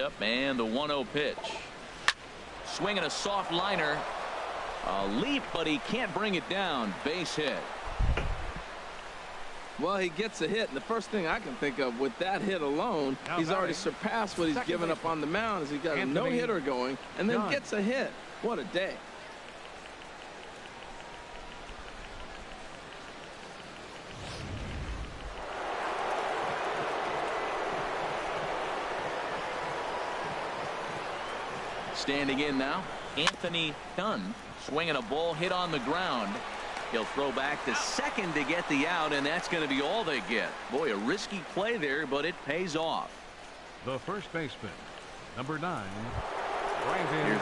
windup, and the 1-0 pitch. Swinging a soft liner. A leap, but he can't bring it down. Base hit. Well, he gets a hit, and the first thing I can think of with that hit alone, he's already surpassed what he's given up on the mound as he got a no-hitter going and then gets a hit. What a day. Standing in now, Anthony Dunn, swinging a ball hit on the ground. He'll throw back to second to get the out, and that's going to be all they get. Boy, a risky play there, but it pays off. The first baseman, number 9, Brandon.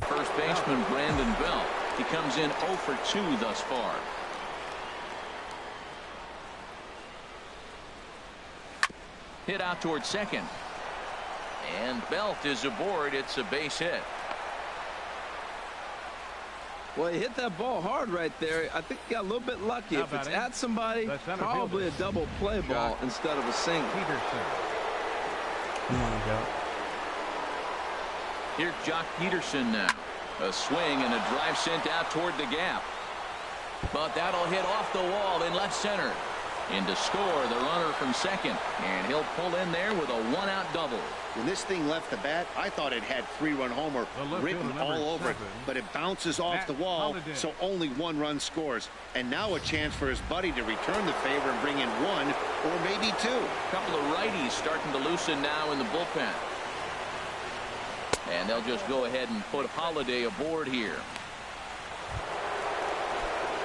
First baseman Brandon Belt. He comes in 0 for 2 thus far. Hit out towards second. And Belt is aboard. It's a base hit. Well, he hit that ball hard right there. I think he got a little bit lucky. If it's at somebody, probably a double play ball instead of a single. Peterson. Come on, Joe. Here's Jock Peterson now. A swing and a drive sent out toward the gap. But that'll hit off the wall in left center. In to score the runner from second, and he'll pull in there with a one-out double. When this thing left the bat, I thought it had 3-run homer written all over it, but it bounces off the wall, so only 1 run scores. And now a chance for his buddy to return the favor and bring in 1 or maybe 2. A couple of righties starting to loosen now in the bullpen. And they'll just go ahead and put Holiday aboard here.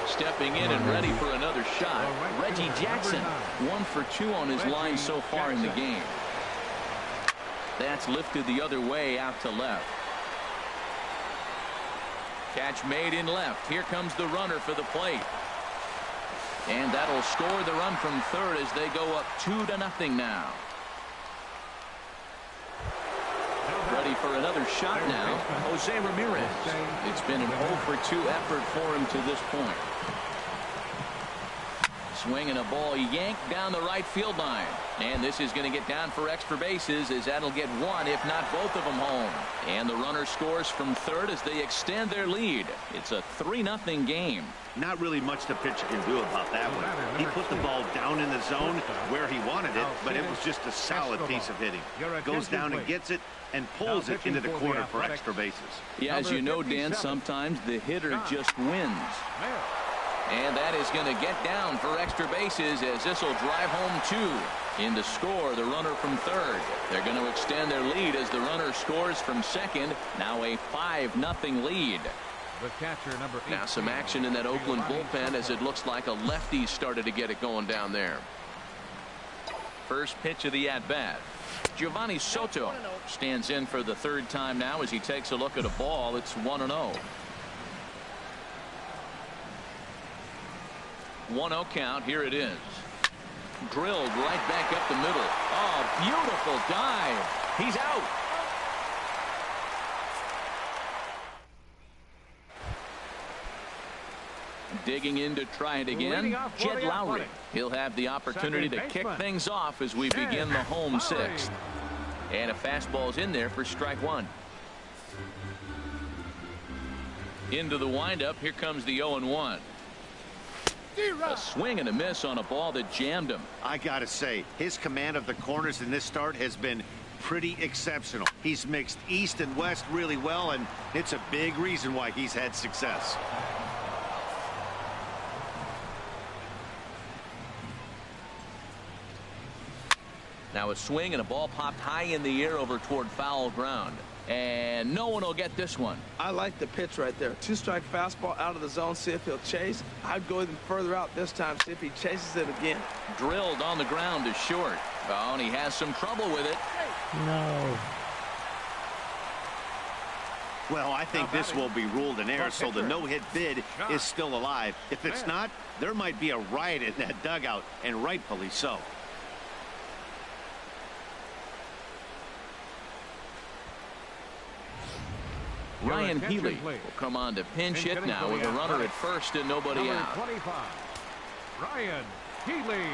Stepping in and ready for another shot, Reggie Jackson. 1 for 2 on his line so far in the game. That's lifted the other way out to left. Catch made in left. Here comes the runner for the plate. And that'll score the run from third as they go up 2-0 now. Ready for another shot now, Jose Ramirez. It's been an 0 for 2 effort for him to this point. Swinging a ball yanked down the right field line. And this is going to get down for extra bases as that'll get 1, if not both of them, home. And the runner scores from third as they extend their lead. It's a 3-0 game. Not really much the pitcher can do about that one. He put the ball down in the zone where he wanted it, but it was just a solid piece of hitting. Goes down and gets it and pulls it into the corner for extra bases. Yeah, as you know, Dan, sometimes the hitter just wins. And that is going to get down for extra bases as this will drive home 2. In to score the runner from third. They're going to extend their lead as the runner scores from second. Now a 5-0 lead. The catcher, number 8. Now some action in that Oakland bullpen as it looks like a lefty started to get it going down there. First pitch of the at-bat. Giovanni Soto stands in for the 3rd time now as he takes a look at a ball. It's 1-0. 1-0 count. Here it is. Drilled right back up the middle. Oh, beautiful dive. He's out. Digging in to try it again, Jed Lowry. He'll have the opportunity to kick things off as we begin the home 6th. And a fastball's in there for strike 1. Into the windup. Here comes the 0-1. A swing and a miss on a ball that jammed him. I gotta say, his command of the corners in this start has been pretty exceptional. He's mixed east and west really well, and it's a big reason why he's had success. Now a swing and a ball popped high in the air over toward foul ground. And no one will get this one. I like the pitch right there. 2-strike fastball out of the zone. See if he'll chase. I'd go even further out this time. See if he chases it again. Drilled on the ground to short. Oh, and he has some trouble with it. No. Well, I think this will be ruled an error, so the no-hit bid is still alive. If it's not, there might be a riot in that dugout, and rightfully so. Ryan Healy will come on to pinch hit now with a runner at first and nobody out. 25, Ryan Healy.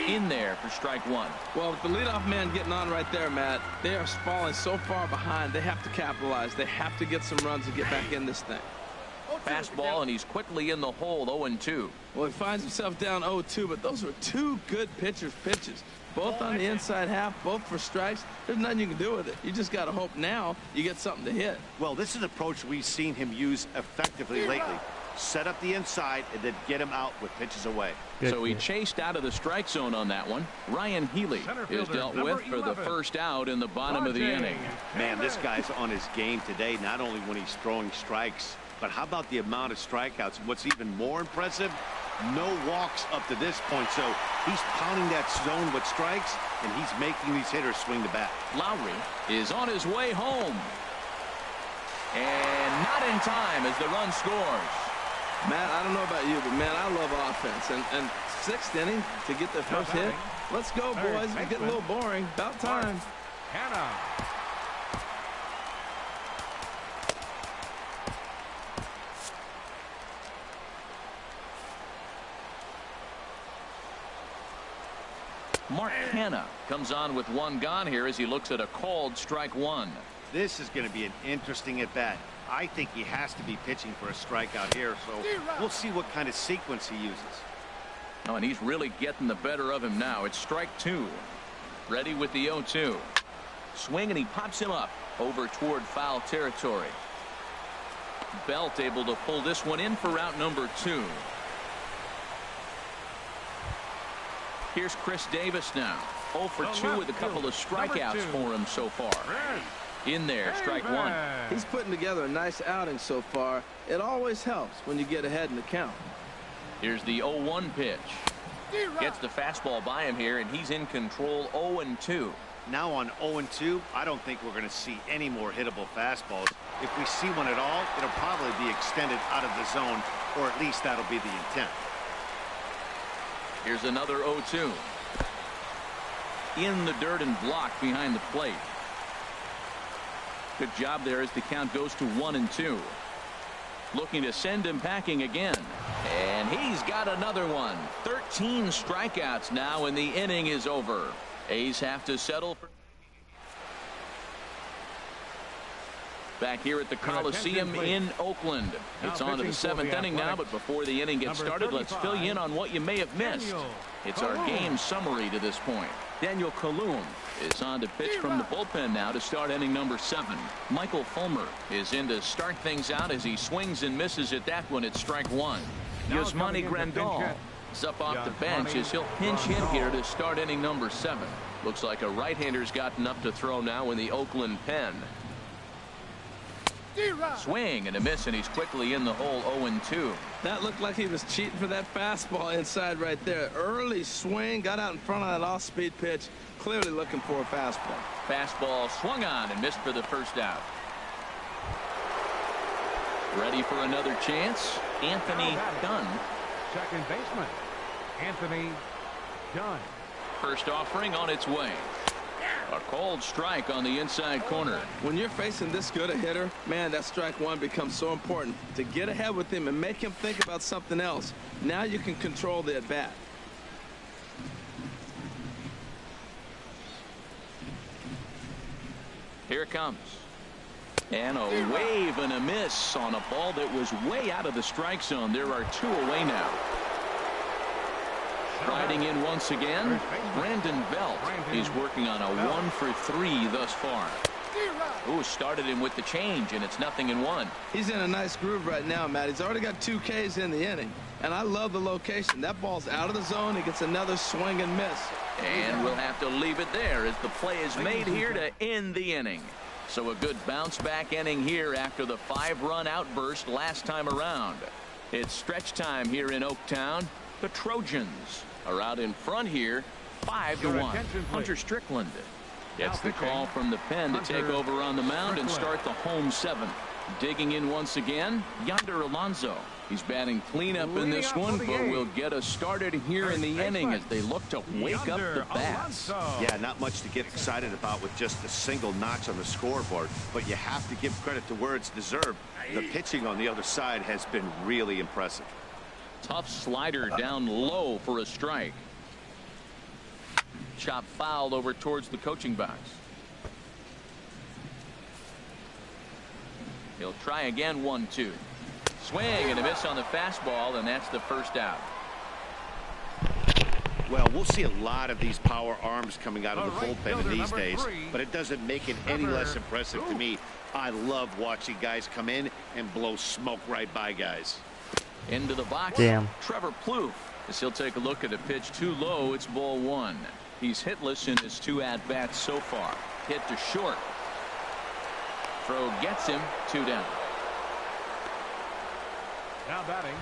In there for strike 1. Well, with the leadoff man getting on right there, Matt, they are falling so far behind. They have to capitalize. They have to get some runs to get back in this thing. Fastball, and he's quickly in the hole. 0-2. Well, he finds himself down 0-2, but those were 2 good pitchers' pitches. Both on the inside half, both for strikes. There's nothing you can do with it. You just got to hope now you get something to hit. Well, this is an approach we've seen him use effectively lately. Set up the inside and then get him out with pitches away. So he chased out of the strike zone on that one. Ryan Healy is dealt with for the first out in the bottom of the inning. Man, this guy's on his game today, not only when he's throwing strikes, but how about the amount of strikeouts? What's even more impressive, no walks up to this point. So he's pounding that zone with strikes, and he's making these hitters swing the bat. Lowry is on his way home. And not in time as the run scores. Matt, I don't know about you, but, man, I love offense. And 6th inning to get the first hit. Let's go, boys. It's getting a little boring. About time. Hannah. Mark Hanna comes on with 1 gone here as he looks at a called strike 1. This is going to be an interesting at-bat. I think he has to be pitching for a strikeout here, so we'll see what kind of sequence he uses. Oh, and he's really getting the better of him now. It's strike 2. Ready with the 0-2. Swing, and he pops him up over toward foul territory. Belt able to pull this one in for out number 2. Here's Chris Davis now. 0 for 2 with a couple of strikeouts for him so far. In there, strike 1. He's putting together a nice outing so far. It always helps when you get ahead in the count. Here's the 0-1 pitch. Gets the fastball by him here, and he's in control. 0-2. Now on 0-2, I don't think we're going to see any more hittable fastballs. If we see one at all, it'll probably be extended out of the zone, or at least that'll be the intent. Here's another 0-2. In the dirt and blocked behind the plate. Good job there as the count goes to 1-2. Looking to send him packing again. And he's got another one. 13 strikeouts now, and the inning is over. A's have to settle for. Back here at the Coliseum in Oakland. It's on to the 7th inning now, but before the inning gets started, let's fill you in on what you may have missed. It's our game summary to this point. Daniel Colum is on to pitch from the bullpen now to start inning number 7. Michael Fulmer is in to start things out as he swings and misses at that one at strike 1. Yasmani Grandal is up off the bench as he'll pinch hit here to start inning number 7. Looks like a right-hander's gotten up to throw now in the Oakland pen. Swing and a miss, and he's quickly in the hole. 0-2. That looked like he was cheating for that fastball inside right there. Early swing, got out in front of that off-speed pitch, clearly looking for a fastball. Fastball swung on and missed for the first out. Ready for another chance. Anthony Dunn. Second baseman, Anthony Dunn. First offering on its way. A cold strike on the inside corner. When you're facing this good a hitter, man, that strike 1 becomes so important. To get ahead with him and make him think about something else. Now you can control the at-bat. Here it comes. And a wave and a miss on a ball that was way out of the strike zone. There are 2 away now. Riding in once again, Brandon Belt. He's working on a 1 for 3 thus far. Ooh, started him with the change, and it's 0-1. He's in a nice groove right now, Matt. He's already got 2 Ks in the inning, and I love the location. That ball's out of the zone. He gets another swing and miss. And we'll have to leave it there as the play is made here to end the inning. So a good bounce-back inning here after the 5-run outburst last time around. It's stretch time here in Oaktown. The Trojans are out in front here, 5-1. Hunter Strickland gets the call from the pen to take over on the mound and start the home 7th. Digging in once again, Yonder Alonso. He's batting cleanup in this one, but will get us started here in the inning as they look to wake up the bats. Yeah, not much to get excited about with just a single notch on the scoreboard, but you have to give credit to where it's deserved. The pitching on the other side has been really impressive. Tough slider down low for a strike. Chop fouled over towards the coaching box. He'll try again. 1-2. Swing and a miss on the fastball, and that's the first out. Well, we'll see a lot of these power arms coming out of the bullpen in these days, but it doesn't make it any less impressive to me. I love watching guys come in and blow smoke right by guys. Into the box. Damn. Trevor Plouffe, as he'll take a look at a pitch too low. It's ball 1. He's hitless in his 2 at-bats so far. Hit to short. Throw gets him. 2 down. Now batting,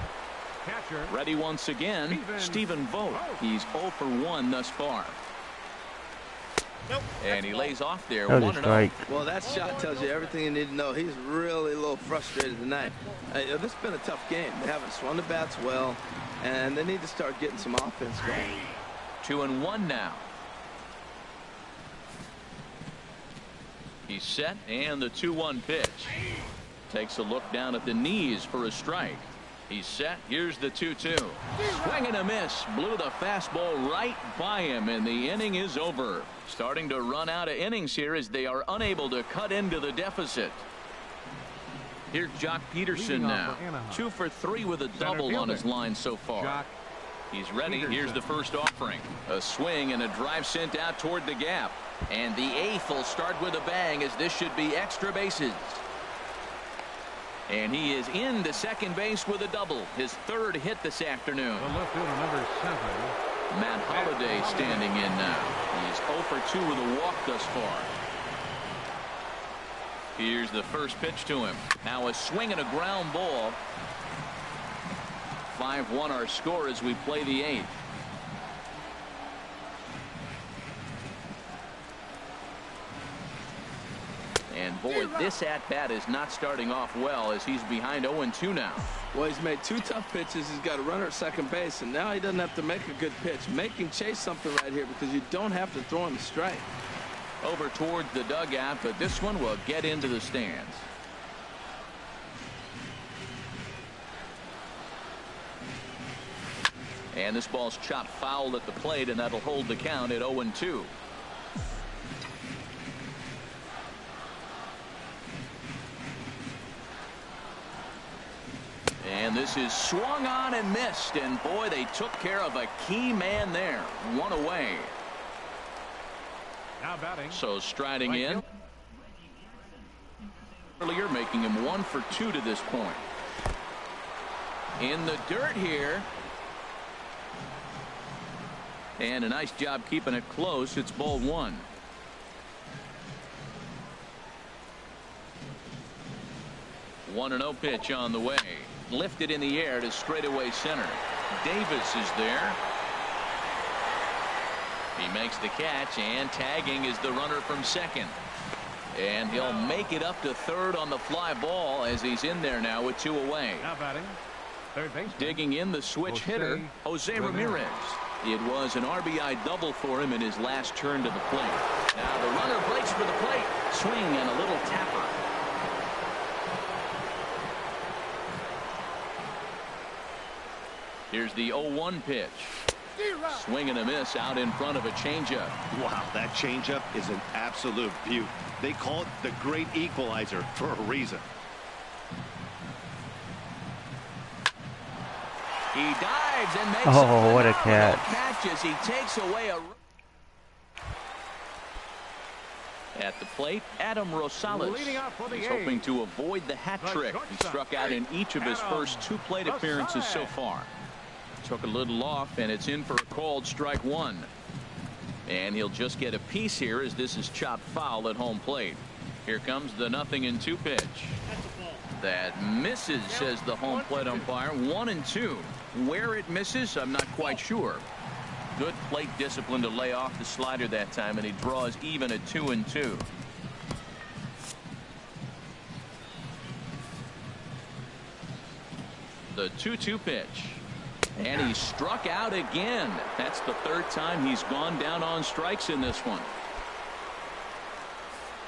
catcher. Ready once again, Stephen Vogt. He's 0 for 1 thus far. And he lays off there. 1-0. Well, that shot tells you everything you need to know. He's really a little frustrated tonight. This has been a tough game. They haven't swung the bats well, and they need to start getting some offense going. 2-1 now. He's set, and the 2-1 pitch. Takes a look down at the knees for a strike. He's set. Here's the 2-2. Swing and a miss. Blew the fastball right by him, and the inning is over. Starting to run out of innings here as they are unable to cut into the deficit. Here's Jock Peterson now. 2 for 3 with a double on his line so far. Jock He's ready. Here's the first offering. A swing and a drive sent out toward the gap. And the eighth will start with a bang, as this should be extra bases. And he is into second base with a double. His third hit this afternoon. The left fielder, number 7. Matt Holliday standing in now. He's 0 for 2 with a walk thus far. Here's the first pitch to him. Now a swing and a ground ball. 5-1 our score as we play the 8th. And boy, this at-bat is not starting off well, as he's behind 0-2 now. Well, he's made 2 tough pitches. He's got a runner at second base, and now he doesn't have to make a good pitch. Make him chase something right here, because you don't have to throw him a strike. Over towards the dugout, but this one will get into the stands. And this ball's chopped foul at the plate, and that'll hold the count at 0-2. And this is swung on and missed, and boy, they took care of a key man there. 1 away. Now batting. So striding in. Earlier, making him 1 for 2 to this point. In the dirt here. And a nice job keeping it close. It's ball 1. One and 0 pitch on the way. Lifted in the air to straightaway center. Davis is there. He makes the catch, and tagging is the runner from second. And he'll make it up to third on the fly ball, as he's in there now with 2 away. Now batting. Third base. Digging in the switch hitter, Jose Ramirez. It was an RBI double for him in his last turn to the plate. Now the runner breaks for the plate. Swing and a little tapper. Here's the 0-1 pitch. Swing and a miss out in front of a changeup. Wow, that changeup is an absolute beaut. They call it the great equalizer for a reason. He dives and makes what a catch as he takes away a. At the plate, Adam Rosales. He's hoping to avoid the hat trick. He struck out in each of his first 2 plate appearances so far. Took a little off, and it's in for a called strike 1. And he'll just get a piece here, as this is chopped foul at home plate. Here comes the 0-2 pitch. That misses, says the home plate umpire. 1-2. Where it misses, I'm not quite sure. Good plate discipline to lay off the slider that time, and he draws even at 2-2. The 2-2 pitch. And he struck out again. That's the 3rd time he's gone down on strikes in this one.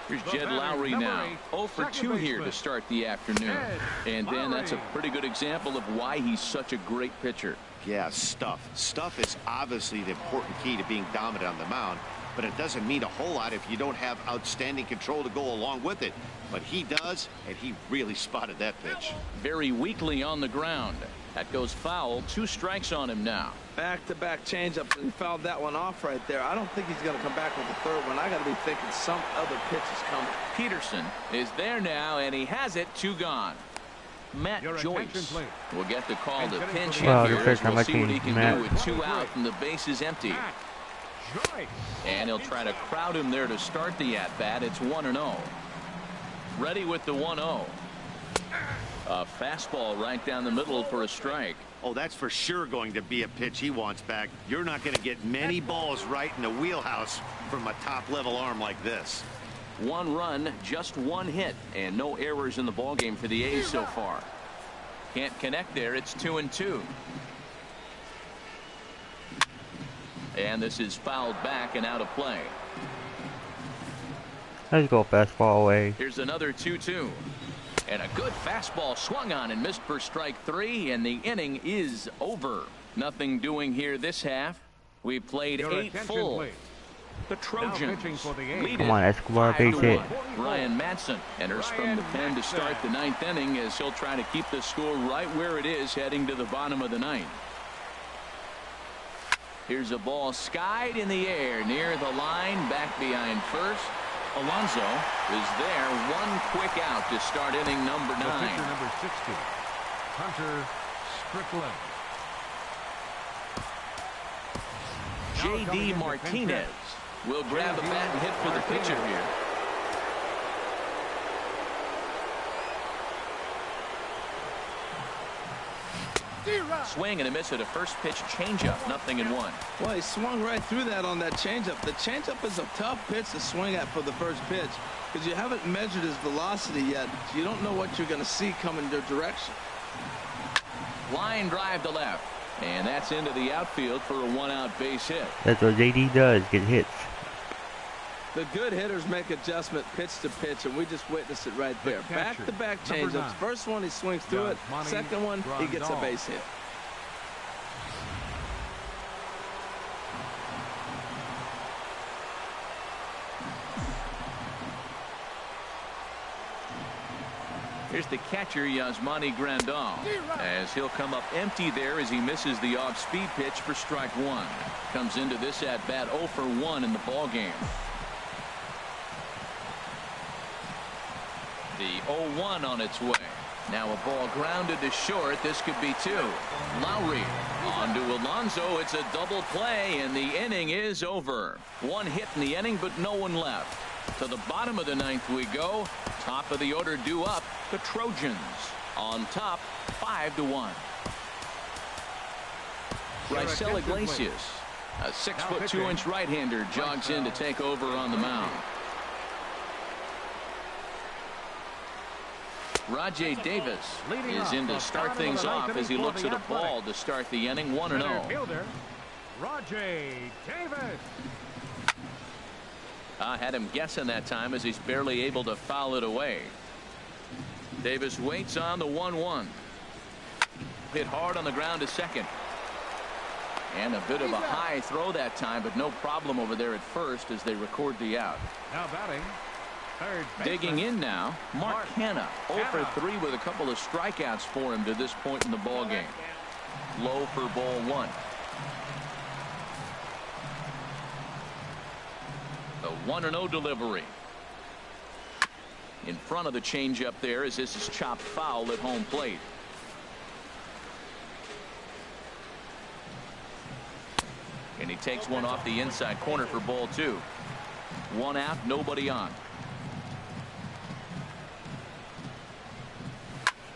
Here's Jed Lowry now. 0 for 2 here to start the afternoon. And then that's a pretty good example of why he's such a great pitcher. Yeah, stuff. Stuff is obviously the important key to being dominant on the mound, but it doesn't mean a whole lot if you don't have outstanding control to go along with it. But he does, and he really spotted that pitch. Very weakly on the ground. That goes foul. 2 strikes on him now. Back-to-back changeups, and he fouled that one off right there. I don't think he's going to come back with the 3rd one. I got to be thinking some other pitch is coming. Peterson is there now, and he has it. 2 gone. Matt Joyce will get the call to pinch hit here. We'll see what he can do with 2 out and the base is empty. And he'll try to crowd him there to start the at-bat. It's 1-0. Ready with the 1-0. A fastball right down the middle for a strike. Oh, that's for sure going to be a pitch he wants back. You're not going to get many balls right in the wheelhouse from a top-level arm like this. 1 run, just 1 hit, and no errors in the ballgame for the A's so far. Can't connect there. It's 2-2. And this is fouled back and out of play. Let's go fastball away. Here's another 2-2. And a good fastball swung on and missed for strike 3, and the inning is over. Nothing doing here this half. We played 8 full. Please. The Trojans lead Come on, Escobar, base hit. Ryan Madson enters from the pen to start the 9th inning, as he'll try to keep the score right where it is heading to the bottom of the 9th. Here's a ball skied in the air near the line, back behind first. Alonso is there. One quick out to start inning number 9. The pitcher number 60, Hunter Strickland. J.D. Martinez will grab a bat and hit for the pitcher here. Swing and a miss at a first pitch changeup. 0-1. Well, he swung right through that on that changeup. The changeup is a tough pitch to swing at for the first pitch because you haven't measured his velocity yet. You don't know what you're going to see coming your direction. Line drive to left, and that's into the outfield for a 1-out base hit. That's what JD does, get hits. The good hitters make adjustment pitch to pitch, and we just witnessed it right there. Back-to-back changeups. First one, he swings through it. Second one, he gets a base hit. Here's the catcher, Yasmani Grandal, as he'll come up empty there as he misses the off-speed pitch for strike 1. Comes into this at-bat 0 for 1 in the ballgame. The 0-1 on its way. Now a ball grounded to short. This could be 2. Lowry on to Alonso. It's a double play, and the inning is over. One hit in the inning, but no one left. To the bottom of the 9th we go. Top of the order due up. The Trojans on top, 5-1. Raisel Iglesias, a 6'2" right-hander, jogs in to take over on the mound. Rajai Davis is in to start things off as he looks at a ball to start the inning. 1-0. Rajai Davis. I had him guessing that time as he's barely able to foul it away. Davis waits on the 1-1. Hit hard on the ground to second. And a bit of a high throw that time, but no problem over there at first as they record the out. Now batting, third baseman. Digging in now, Mark Hanna. 0 for 3 with a couple of strikeouts for him to this point in the ball game. Low for ball 1. The 1-0 delivery. In front of the changeup there as this is chopped foul at home plate. And he takes one off the inside corner for ball 2. 1 out, nobody on.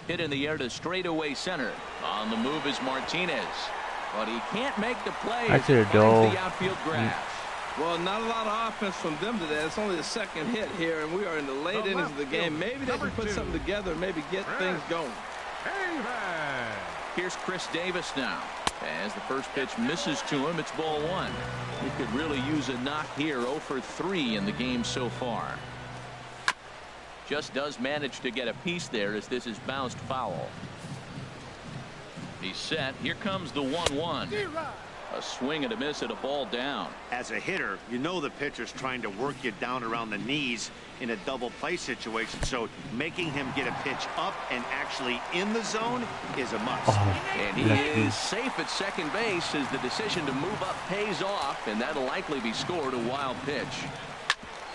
Hit in the air to straightaway center. On the move is Martinez, but he can't make the play as he finds the outfield grass. Well, not a lot of offense from them today. It's only the second hit here, and we are in the late innings of the game. Maybe they can put something together and maybe get things going. Here's Chris Davis now. As the first pitch misses to him, it's ball 1. He could really use a knock here. 0 for 3 in the game so far. Just does manage to get a piece there as this is bounced foul. He's set. Here comes the 1-1. A swing and a miss at a ball down. As a hitter, you know the pitcher's trying to work you down around the knees in a double play situation, so making him get a pitch up and actually in the zone is a must. And he is safe at second base as the decision to move up pays off, and that'll likely be scored. A wild pitch.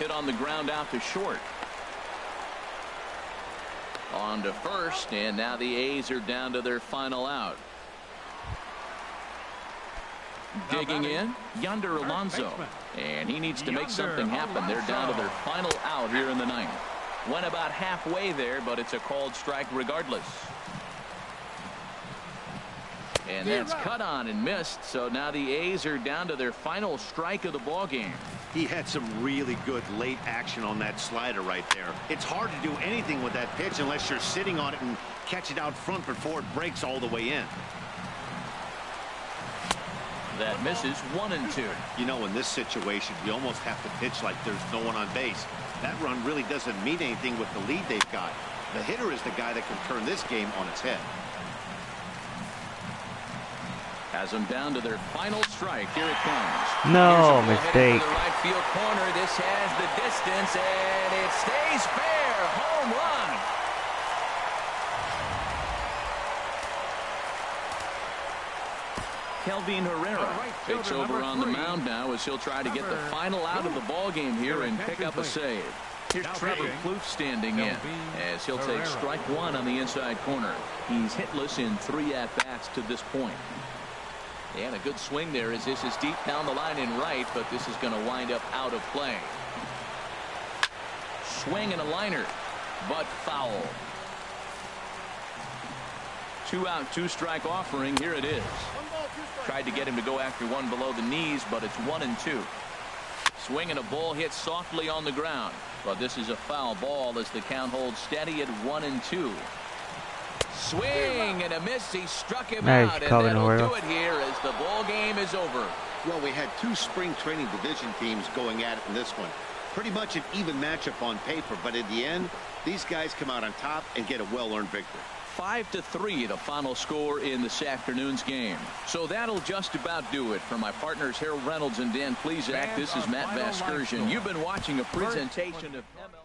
Hit on the ground out to short. On to first, and now the A's are down to their final out. Digging in, Yonder Alonso, and he needs to make something happen. They're down to their final out here in the 9th. Went about halfway there, but it's a called strike regardless. And that's cut on and missed, so now the A's are down to their final strike of the ball game. He had some really good late action on that slider right there. It's hard to do anything with that pitch unless you're sitting on it and catch it out front before it breaks all the way in. That misses. 1-2. You know, in this situation, you almost have to pitch like there's no one on base. That run really doesn't mean anything with the lead they've got. The hitter is the guy that can turn this game on its head. Has them down to their final strike. Here it comes. No mistake. The right field corner. This has the distance, and it stays fair. Home run. Kelvin Herrera takes over on the mound now as he'll try to get the final out of the ball game here and pick up a save. Here's Trevor Plouffe standing in as he'll take strike one on the inside corner. He's hitless in 3 at-bats to this point. And a good swing there as this is deep down the line in right, but this is going to wind up out of play. Swing and a liner, but foul. 2 out, 2 strike offering. Here it is. Tried to get him to go after one below the knees, but it's 1-2. Swing and a ball hit softly on the ground, but this is a foul ball as the count holds steady at 1-2. Swing and a miss. He struck him out, and that'll do it here as the ball game is over. Well, we had 2 spring training division teams going at it in this one. Pretty much an even matchup on paper, but in the end, these guys come out on top and get a well-earned victory. 5-3 the final score in this afternoon's game. So that'll just about do it. For my partners Harold Reynolds and Dan Plesac, this is Matt Vasgersian. You've been watching a presentation of ML.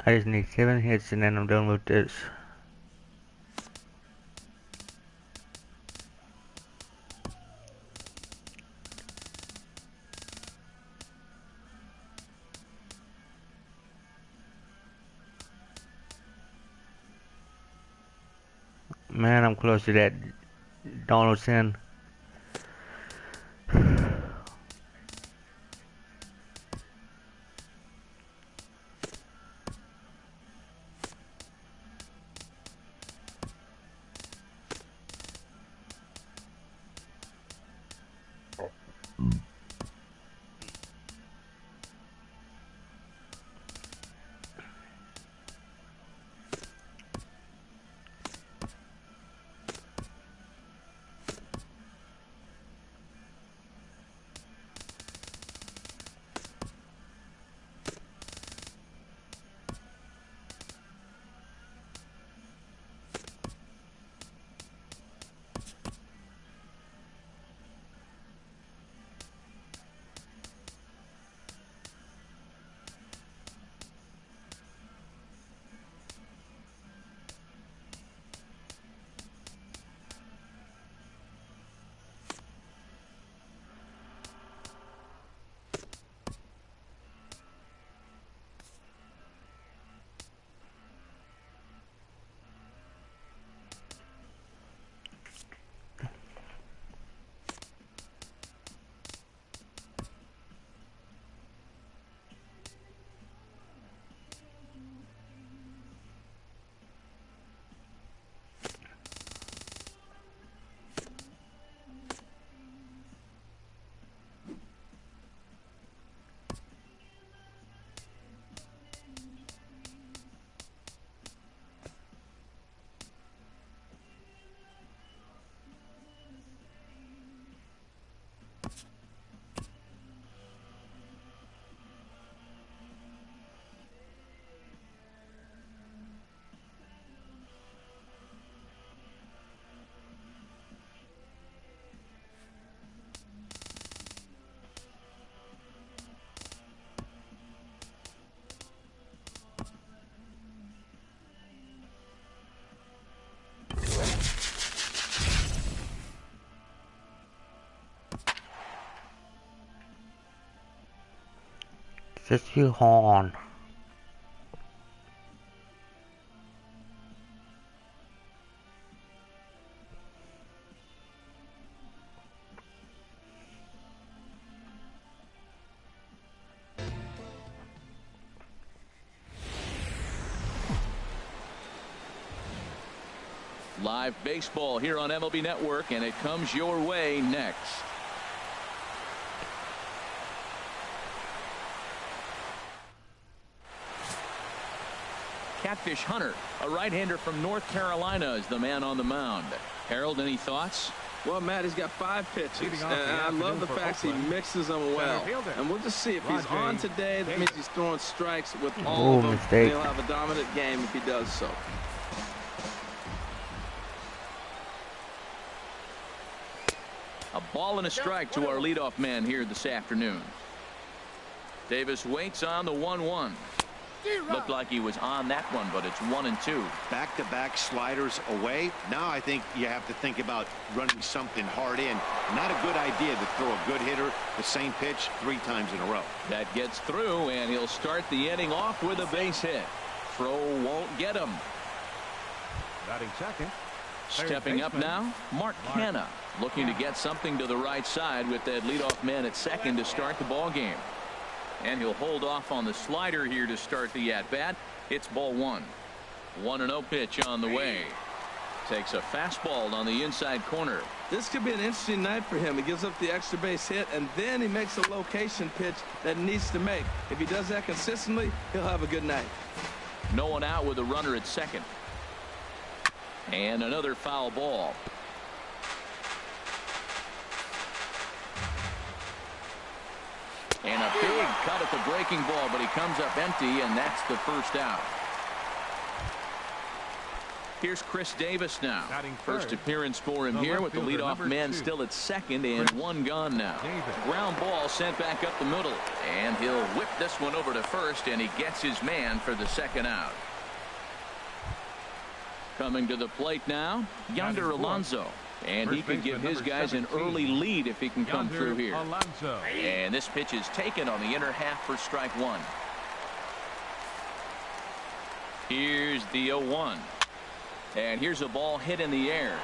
I just need 7 hits and then I'm done with this. Man, I'm close to that Donaldson. เซ็ตชื่อฮออนLive baseball here on MLB Network, and it comes your way next. Catfish Hunter, a right-hander from North Carolina, is the man on the mound. Harold, any thoughts? Well, Matt, he's got 5 pitches, and I love the fact he mixes them well. And we'll just see if he's on today. That means he's throwing strikes with all of them. And he'll have a dominant game if he does so. A ball and a strike to our leadoff man here this afternoon. Davis waits on the 1-1. Looked like he was on that one, but it's 1-2. Back-to-back sliders away. Now I think you have to think about running something hard in. Not a good idea to throw a good hitter the same pitch 3 times in a row. That gets through, and he'll start the inning off with a base hit. Throw won't get him. Batting second. Stepping up now, Mark Canha, looking to get something to the right side with that leadoff man at second to start the ball game. And he'll hold off on the slider here to start the at-bat. It's ball 1. 1-0 pitch on the way. Takes a fastball on the inside corner. This could be an interesting night for him. He gives up the extra base hit, and then he makes a location pitch that he needs to make. If he does that consistently, he'll have a good night. No one out with a runner at second. And another foul ball. And a big cut at the breaking ball, but he comes up empty, and that's the first out. Here's Chris Davis now. First appearance for him here with the leadoff man still at second, and 1 gone now. Ground ball sent back up the middle, and he'll whip this one over to first, and he gets his man for the second out. Coming to the plate now, Yonder Alonso. And he could give his guys an early lead if he can come through here. And this pitch is taken on the inner half for strike 1. Here's the 0-1. And here's a ball hit in the air.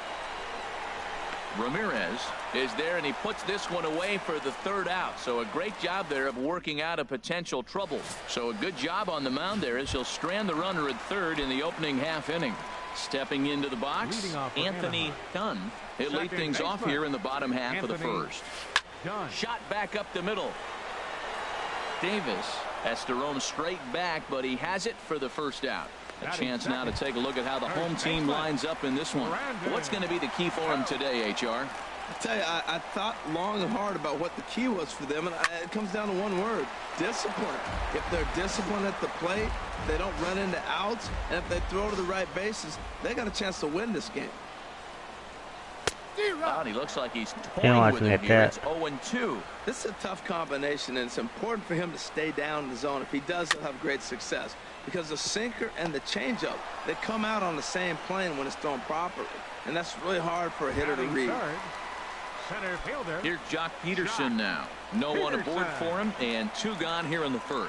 Ramirez is there, and he puts this one away for the 3rd out. So a great job there of working out a potential trouble. So a good job on the mound there as he'll strand the runner at 3rd in the opening half inning. Stepping into the box, Anthony Dunn. He'll lead things off here in the bottom half of the 1st. Shot back up the middle. Davis has to roam straight back, but he has it for the 1st out. A chance now to take a look at how the home team lines up in this one. What's going to be the key for him today, HR? I tell you, I thought long and hard about what the key was for them, and it comes down to one word: discipline. If they're disciplined at the plate, they don't run into outs, and if they throw to the right bases, they got a chance to win this game. Wow, he looks like he's toying with it here. It's 0-2. This is a tough combination, and it's important for him to stay down in the zone. If he does, he'll have great success, because the sinker and the changeup, they come out on the same plane when it's thrown properly, and that's really hard for a hitter to read. Center fielder. Here's Jock Peterson now. No one aboard for him, and 2 gone here in the 1st.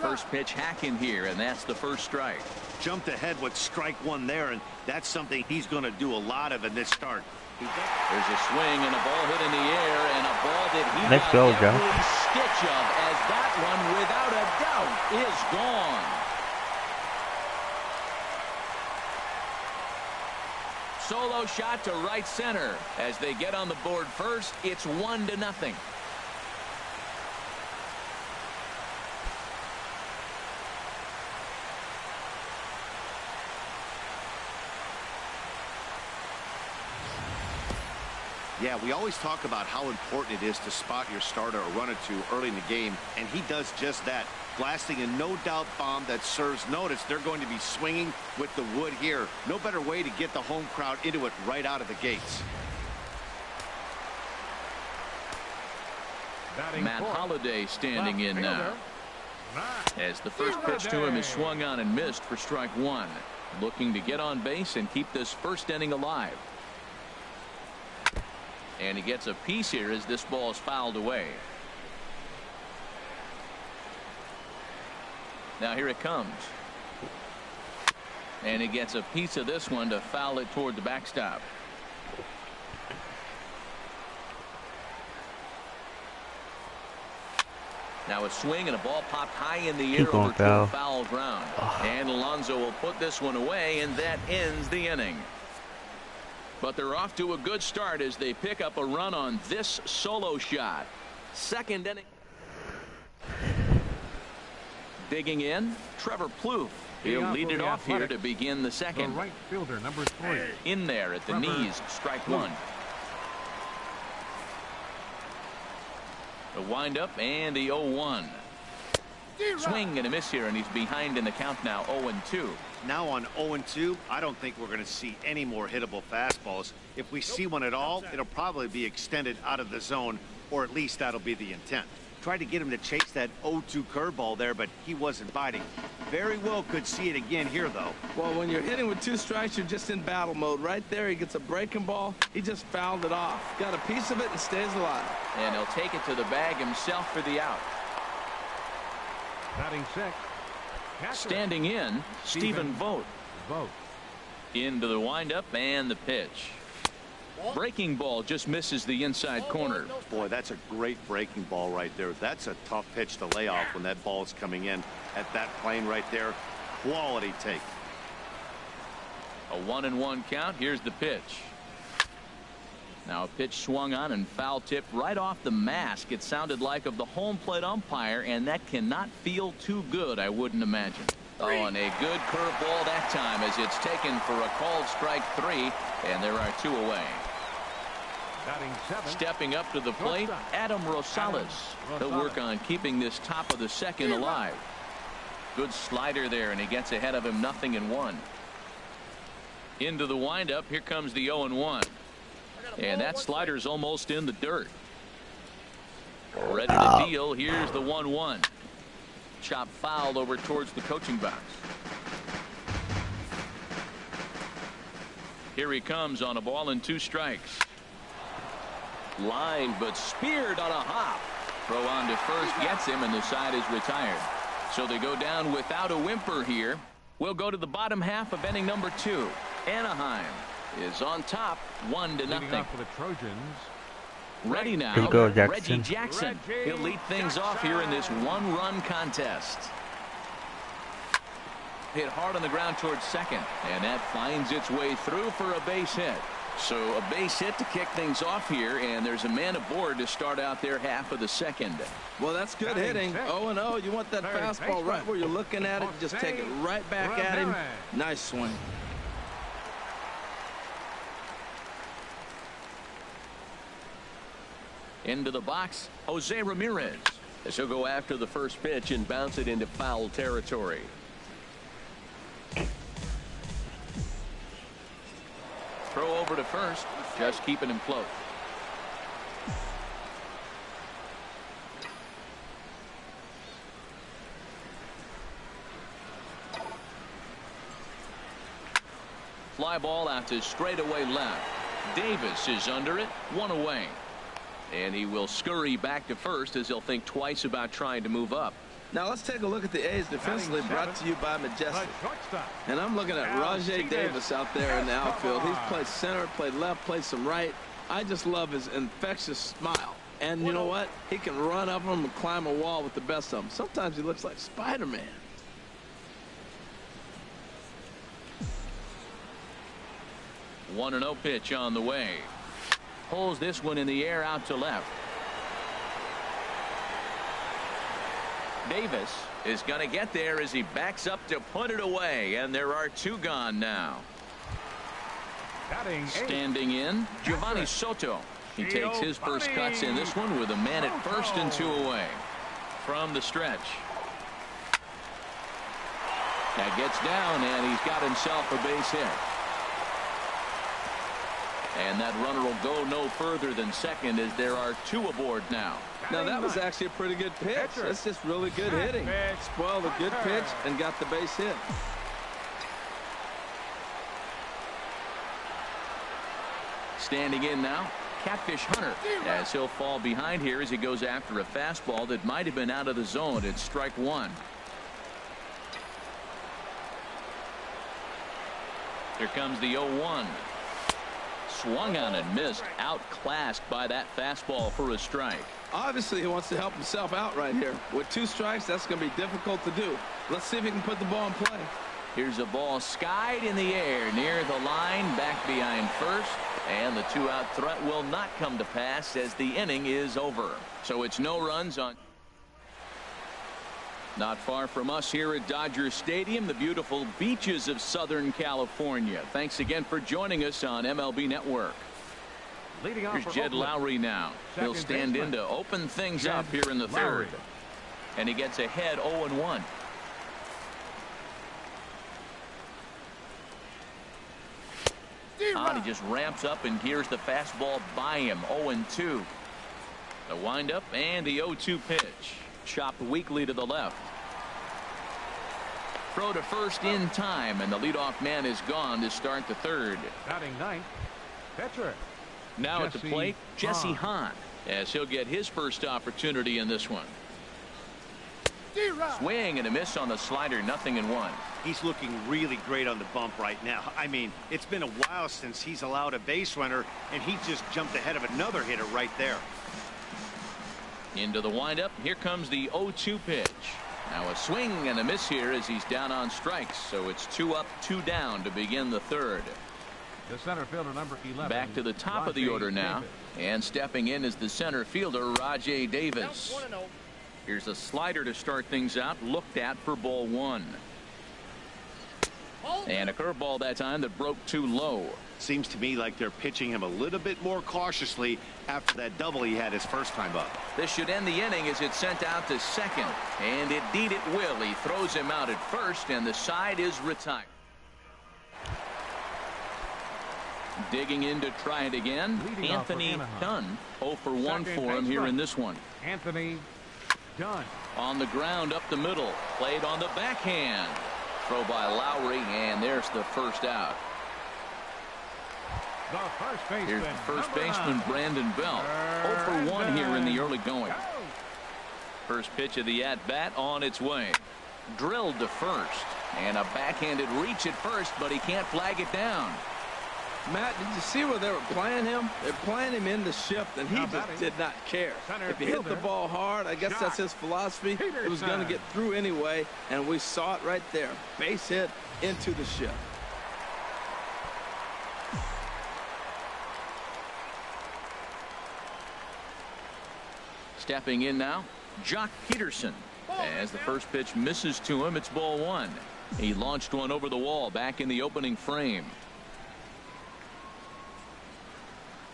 First pitch hacking here, and that's the 1st strike. Jumped ahead with strike 1 there, and that's something he's going to do a lot of in this start. There's a swing and a ball hit in the air, and a ball that he Let's go, got Joe. every stitch of, as that one, without a doubt, is gone. Solo shot to right center. As they get on the board first, it's 1-0. Yeah, we always talk about how important it is to spot your starter or run it to early in the game, and he does just that, blasting a no-doubt bomb that serves notice. They're going to be swinging with the wood here. No better way to get the home crowd into it right out of the gates. Matt Holliday standing in now, as the first pitch to him is swung on and missed for strike 1. Looking to get on base and keep this 1st inning alive. And he gets a piece here as this ball is fouled away. Now here it comes. And he gets a piece of this one to foul it toward the backstop. Now a swing and a ball popped high in the air over to foul ground. And Alonso will put this one away, and that ends the inning. But they're off to a good start as they pick up a run on this solo shot. Second inning. Digging in, Trevor Plouffe. He'll lead it off here to begin the second. The right fielder, number 3. In there at the knees, strike one. The windup and the 0-1. Swing and a miss here, and he's behind in the count now, 0-2. Now on 0-2, I don't think we're going to see any more hittable fastballs. If we see one at all, it'll probably be extended out of the zone, or at least that'll be the intent. Tried to get him to chase that 0-2 curveball there, but he wasn't biting. Very well could see it again here, though. Well, when you're hitting with 2 strikes, you're just in battle mode. Right there, he gets a breaking ball. He just fouled it off. Got a piece of it and stays alive. And he'll take it to the bag himself for the out. Batting 6. Standing in, Stephen Vogt. Into the windup and the pitch. Breaking ball just misses the inside corner. Boy, that's a great breaking ball right there. That's a tough pitch to lay off when that ball is coming in at that plane right there. Quality take. A 1-1 count. Here's the pitch. Now a pitch swung on and foul tipped right off the mask. It sounded like of the home plate umpire, and that cannot feel too good, I wouldn't imagine. Oh, and a good curveball that time as it's taken for a called strike 3, and there are 2 away. Stepping up to the plate, Adam Rosales. He'll work on keeping this top of the second alive. Good slider there, and he gets ahead of him, 0-1. Into the windup, here comes the 0-1. And that slider's almost in the dirt. Ready to deal. Here's the 1-1. Chop foul over towards the coaching box. Here he comes on a ball and 2 strikes. Line, but speared on a hop. Throw on to first gets him, and the side is retired. So they go down without a whimper here. We'll go to the bottom half of inning number 2. Anaheim is on top, 1-0. For the Trojans. Ready now, Reggie Jackson. He'll lead things off here in this 1-run contest. Hit hard on the ground towards second, and that finds its way through for a base hit. So a base hit to kick things off here, and there's a man aboard to start out their half of the second. Well, that's good hitting. 0-0. You want that fastball right where you're looking at it. Just take it right back at him. Nice swing. Into the box, Jose Ramirez. As he'll go after the first pitch and bounce it into foul territory. Throw over to first, just keeping him close. Fly ball out to straightaway left. Davis is under it, 1 away. And he will scurry back to first as he'll think twice about trying to move up. Now let's take a look at the A's defensively, brought to you by Majestic. And I'm looking at Rajay Davis out there in the outfield. He's played center, played left, played some right. I just love his infectious smile. And you know what? He can run up them and climb a wall with the best of them. Sometimes he looks like Spider-Man. – 1-0 pitch on the way. Pulls this one in the air out to left. Davis is going to get there as he backs up to put it away, and there are 2 gone now. Standing in, Giovanni Soto. He takes his first cuts in this one with a man at first and 2 away. From the stretch. That gets down, and he's got himself a base hit. And that runner will go no further than second as there are 2 aboard now. Now that was actually a pretty good pitch. That's just really good hitting. Spoiled a good pitch and got the base hit. Standing in now, Catfish Hunter, as he'll fall behind here as he goes after a fastball that might have been out of the zone. It's strike 1. Here comes the 0-1. Swung on and missed. Outclassed by that fastball for a strike. Obviously, he wants to help himself out right here. With 2 strikes, that's going to be difficult to do. Let's see if he can put the ball in play. Here's a ball skied in the air near the line, back behind first. And the 2-out threat will not come to pass as the inning is over. So it's no runs on. Not far from us here at Dodger Stadium, the beautiful beaches of Southern California. Thanks again for joining us on MLB Network. Leading off Here's Jed Lowry now. He'll stand in to open things up here in the third. And he gets ahead 0-1. He just ramps up, and here's the fastball by him. 0-2. The windup and the 0-2 pitch. Chopped weakly to the left. Throw to first in time, and the leadoff man is gone to start the third. Batting ninth, pitcher. Now at the plate, Jesse Hahn, as he'll get his first opportunity in this one. Swing and a miss on the slider, 0-1. He's looking really great on the bump right now. I mean, it's been a while since he's allowed a base runner, and he just jumped ahead of another hitter right there. Into the windup. Here comes the 0-2 pitch. Now a swing and a miss here as he's down on strikes. So it's 2 up, 2 down to begin the third. The center fielder, number 11. Back to the top of the order now. And stepping in is the center fielder, Rajai Davis. Here's a slider to start things out. Looked at for ball 1. And a curveball that time that broke too low. Seems to me like they're pitching him a little bit more cautiously after that double he had his first time up. This should end the inning as it's sent out to second. And indeed it will. He throws him out at first, and the side is retired. Digging in to try it again. Anthony Dunn. 0 for 1 for him here in this one. Anthony Dunn. On the ground up the middle. Played on the backhand. Throw by Lowry, and there's the first out. Here's the first baseman, Brandon Belt. 0 for 1 here in the early going. First pitch of the at-bat on its way. Drilled to first. And a backhanded reach at first, but he can't flag it down. Matt, did you see where they were playing him? They're playing him in the shift, and he just did not care. If he hit the ball hard, I guess that's his philosophy. It was going to get through anyway, and we saw it right there. Base hit into the shift. Stepping in now, Jock Peterson. As the first pitch misses to him, it's ball 1. He launched one over the wall back in the opening frame.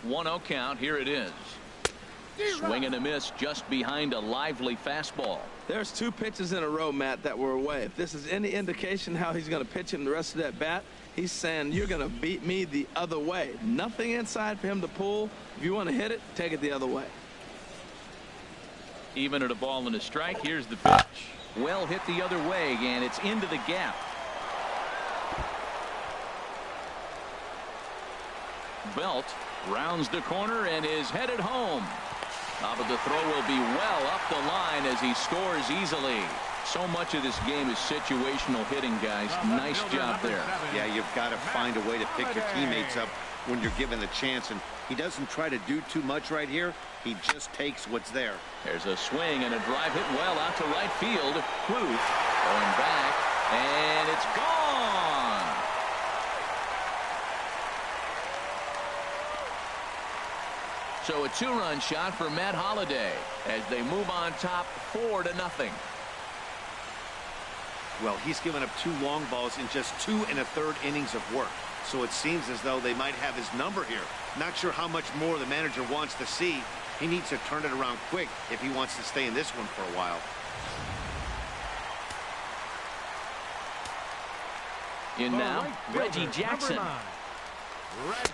1-0 count. Here it is. Swing and a miss just behind a lively fastball. There's 2 pitches in a row, Matt, that were away. If this is any indication how he's going to pitch him the rest of that bat, he's saying you're going to beat me the other way. Nothing inside for him to pull. If you want to hit it, take it the other way. Even at a ball and a strike, here's the pitch. Well hit the other way, and it's into the gap. Belt rounds the corner and is headed home. But the throw will be well up the line as he scores easily. So much of this game is situational hitting, guys. Nice job there. Yeah, you've got to find a way to pick your teammates up when you're given the chance, and he doesn't try to do too much right here. He just takes what's there. There's a swing and a drive hit well out to right field. Kluth going back, and it's gone. So a 2-run shot for Matt Holliday as they move on top 4-0. Well, he's given up 2 long balls in just 2 1/3 innings of work. So it seems as though they might have his number here. Not sure how much more the manager wants to see. He needs to turn it around quick if he wants to stay in this one for a while. In now, Reggie Jackson.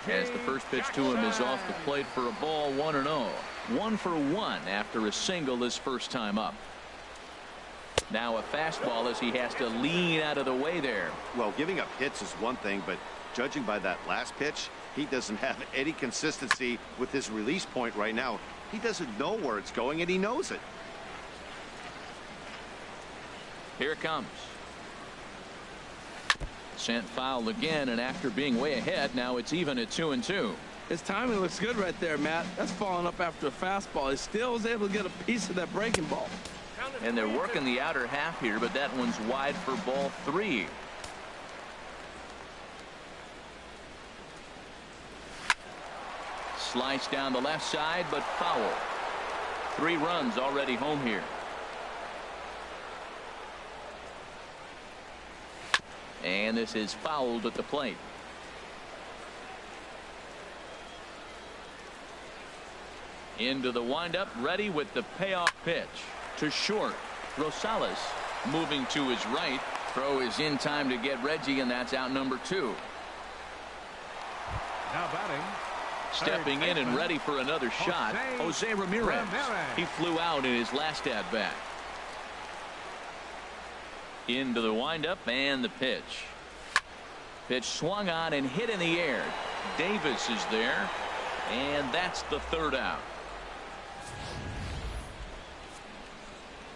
As the first pitch to him is off the plate for a ball, 1-0. 1 for 1 after a single his first time up. Now a fastball as he has to lean out of the way there. Well, giving up hits is one thing, but judging by that last pitch, he doesn't have any consistency with his release point right now. He doesn't know where it's going, and he knows it. Here it comes. Sent foul again, and after being way ahead, now it's even at 2-2. His timing looks good right there, Matt. That's following up after a fastball. He still was able to get a piece of that breaking ball. And they're working the outer half here, but that one's wide for ball 3. Slice down the left side, but foul. 3 runs already home here. And this is fouled at the plate. Into the windup, ready with the payoff pitch. To short. Rosales moving to his right. Throw is in time to get Reggie, and that's out number 2. Now batting. Stepping in and ready for another shot, Jose Ramirez. He flew out in his last at bat. Into the windup and the pitch. Pitch swung on and hit in the air. Davis is there, and that's the 3rd out.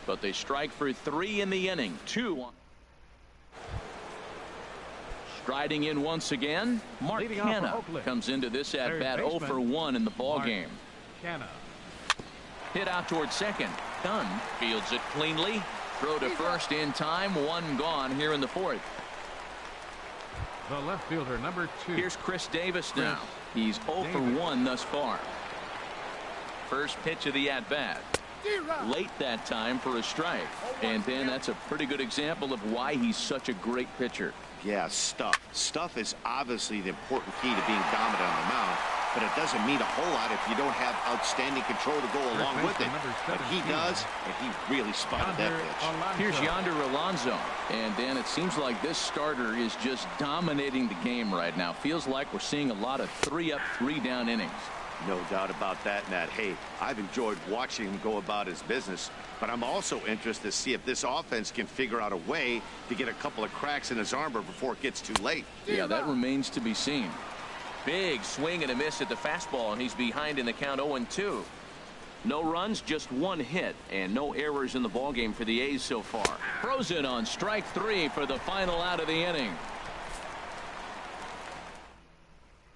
But they strike for 3 in the inning. 2. Striding in once again, Mark Canha comes into this at bat 0 for 1 in the ball game. Hit out towards second. Dunn fields it cleanly. Throw to first in time. 1 gone here in the 4th. The left fielder, number 2. Here's Chris Davis now. He's 0 for 1 thus far. First pitch of the at bat. Late that time for a strike. And then that's a pretty good example of why he's such a great pitcher. Yeah, stuff. Stuff is obviously the important key to being dominant on the mound, but it doesn't mean a whole lot if you don't have outstanding control to go along with it. But he does, and he really spotted that pitch. Here's Yonder Alonso. And Dan, it seems like this starter is just dominating the game right now. Feels like we're seeing a lot of 3-up, 3-down innings. No doubt about that, Matt. Hey, I've enjoyed watching him go about his business, but I'm also interested to see if this offense can figure out a way to get a couple of cracks in his armor before it gets too late. Yeah, that remains to be seen. Big swing and a miss at the fastball, and he's behind in the count 0-2. No runs, just 1 hit, and no errors in the ballgame for the A's so far. Frozen on strike 3 for the final out of the inning.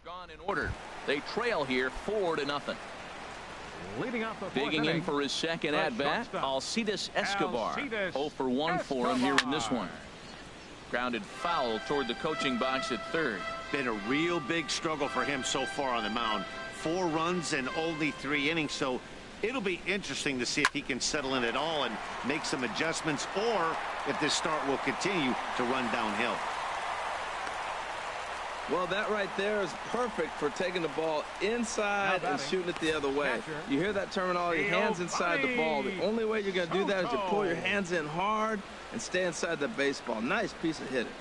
Gone in order. They trail here 4-0. Leading off the 4th Digging inning, in for his second at bat, Alcides Escobar. 0 for 1 for him here in this one. Grounded foul toward the coaching box at 3rd. Been a real big struggle for him so far on the mound. 4 runs and only 3 innings, so it'll be interesting to see if he can settle in at all and make some adjustments, or if this start will continue to run downhill. Well, that right there is perfect for taking the ball inside and shooting it the other way. You hear that terminology, hands inside the ball. The only way you're going to do that is to pull your hands in hard and stay inside the baseball. Nice piece of hitting.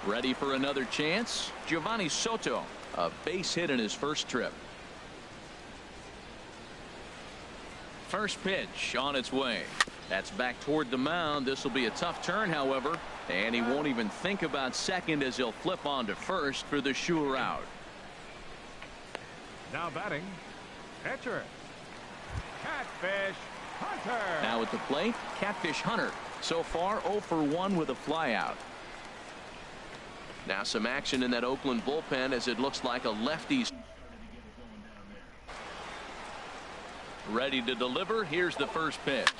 Ready for another chance? Giovanni Soto, a base hit in his first trip. First pitch on its way. That's back toward the mound. This will be a tough turn, however, and he won't even think about second as he'll flip on to first for the sure out. Now batting, catcher, Catfish Hunter. Now at the plate, Catfish Hunter. So far 0 for 1 with a flyout. Now some action in that Oakland bullpen as it looks like a lefty's ready to deliver. Here's the first pitch.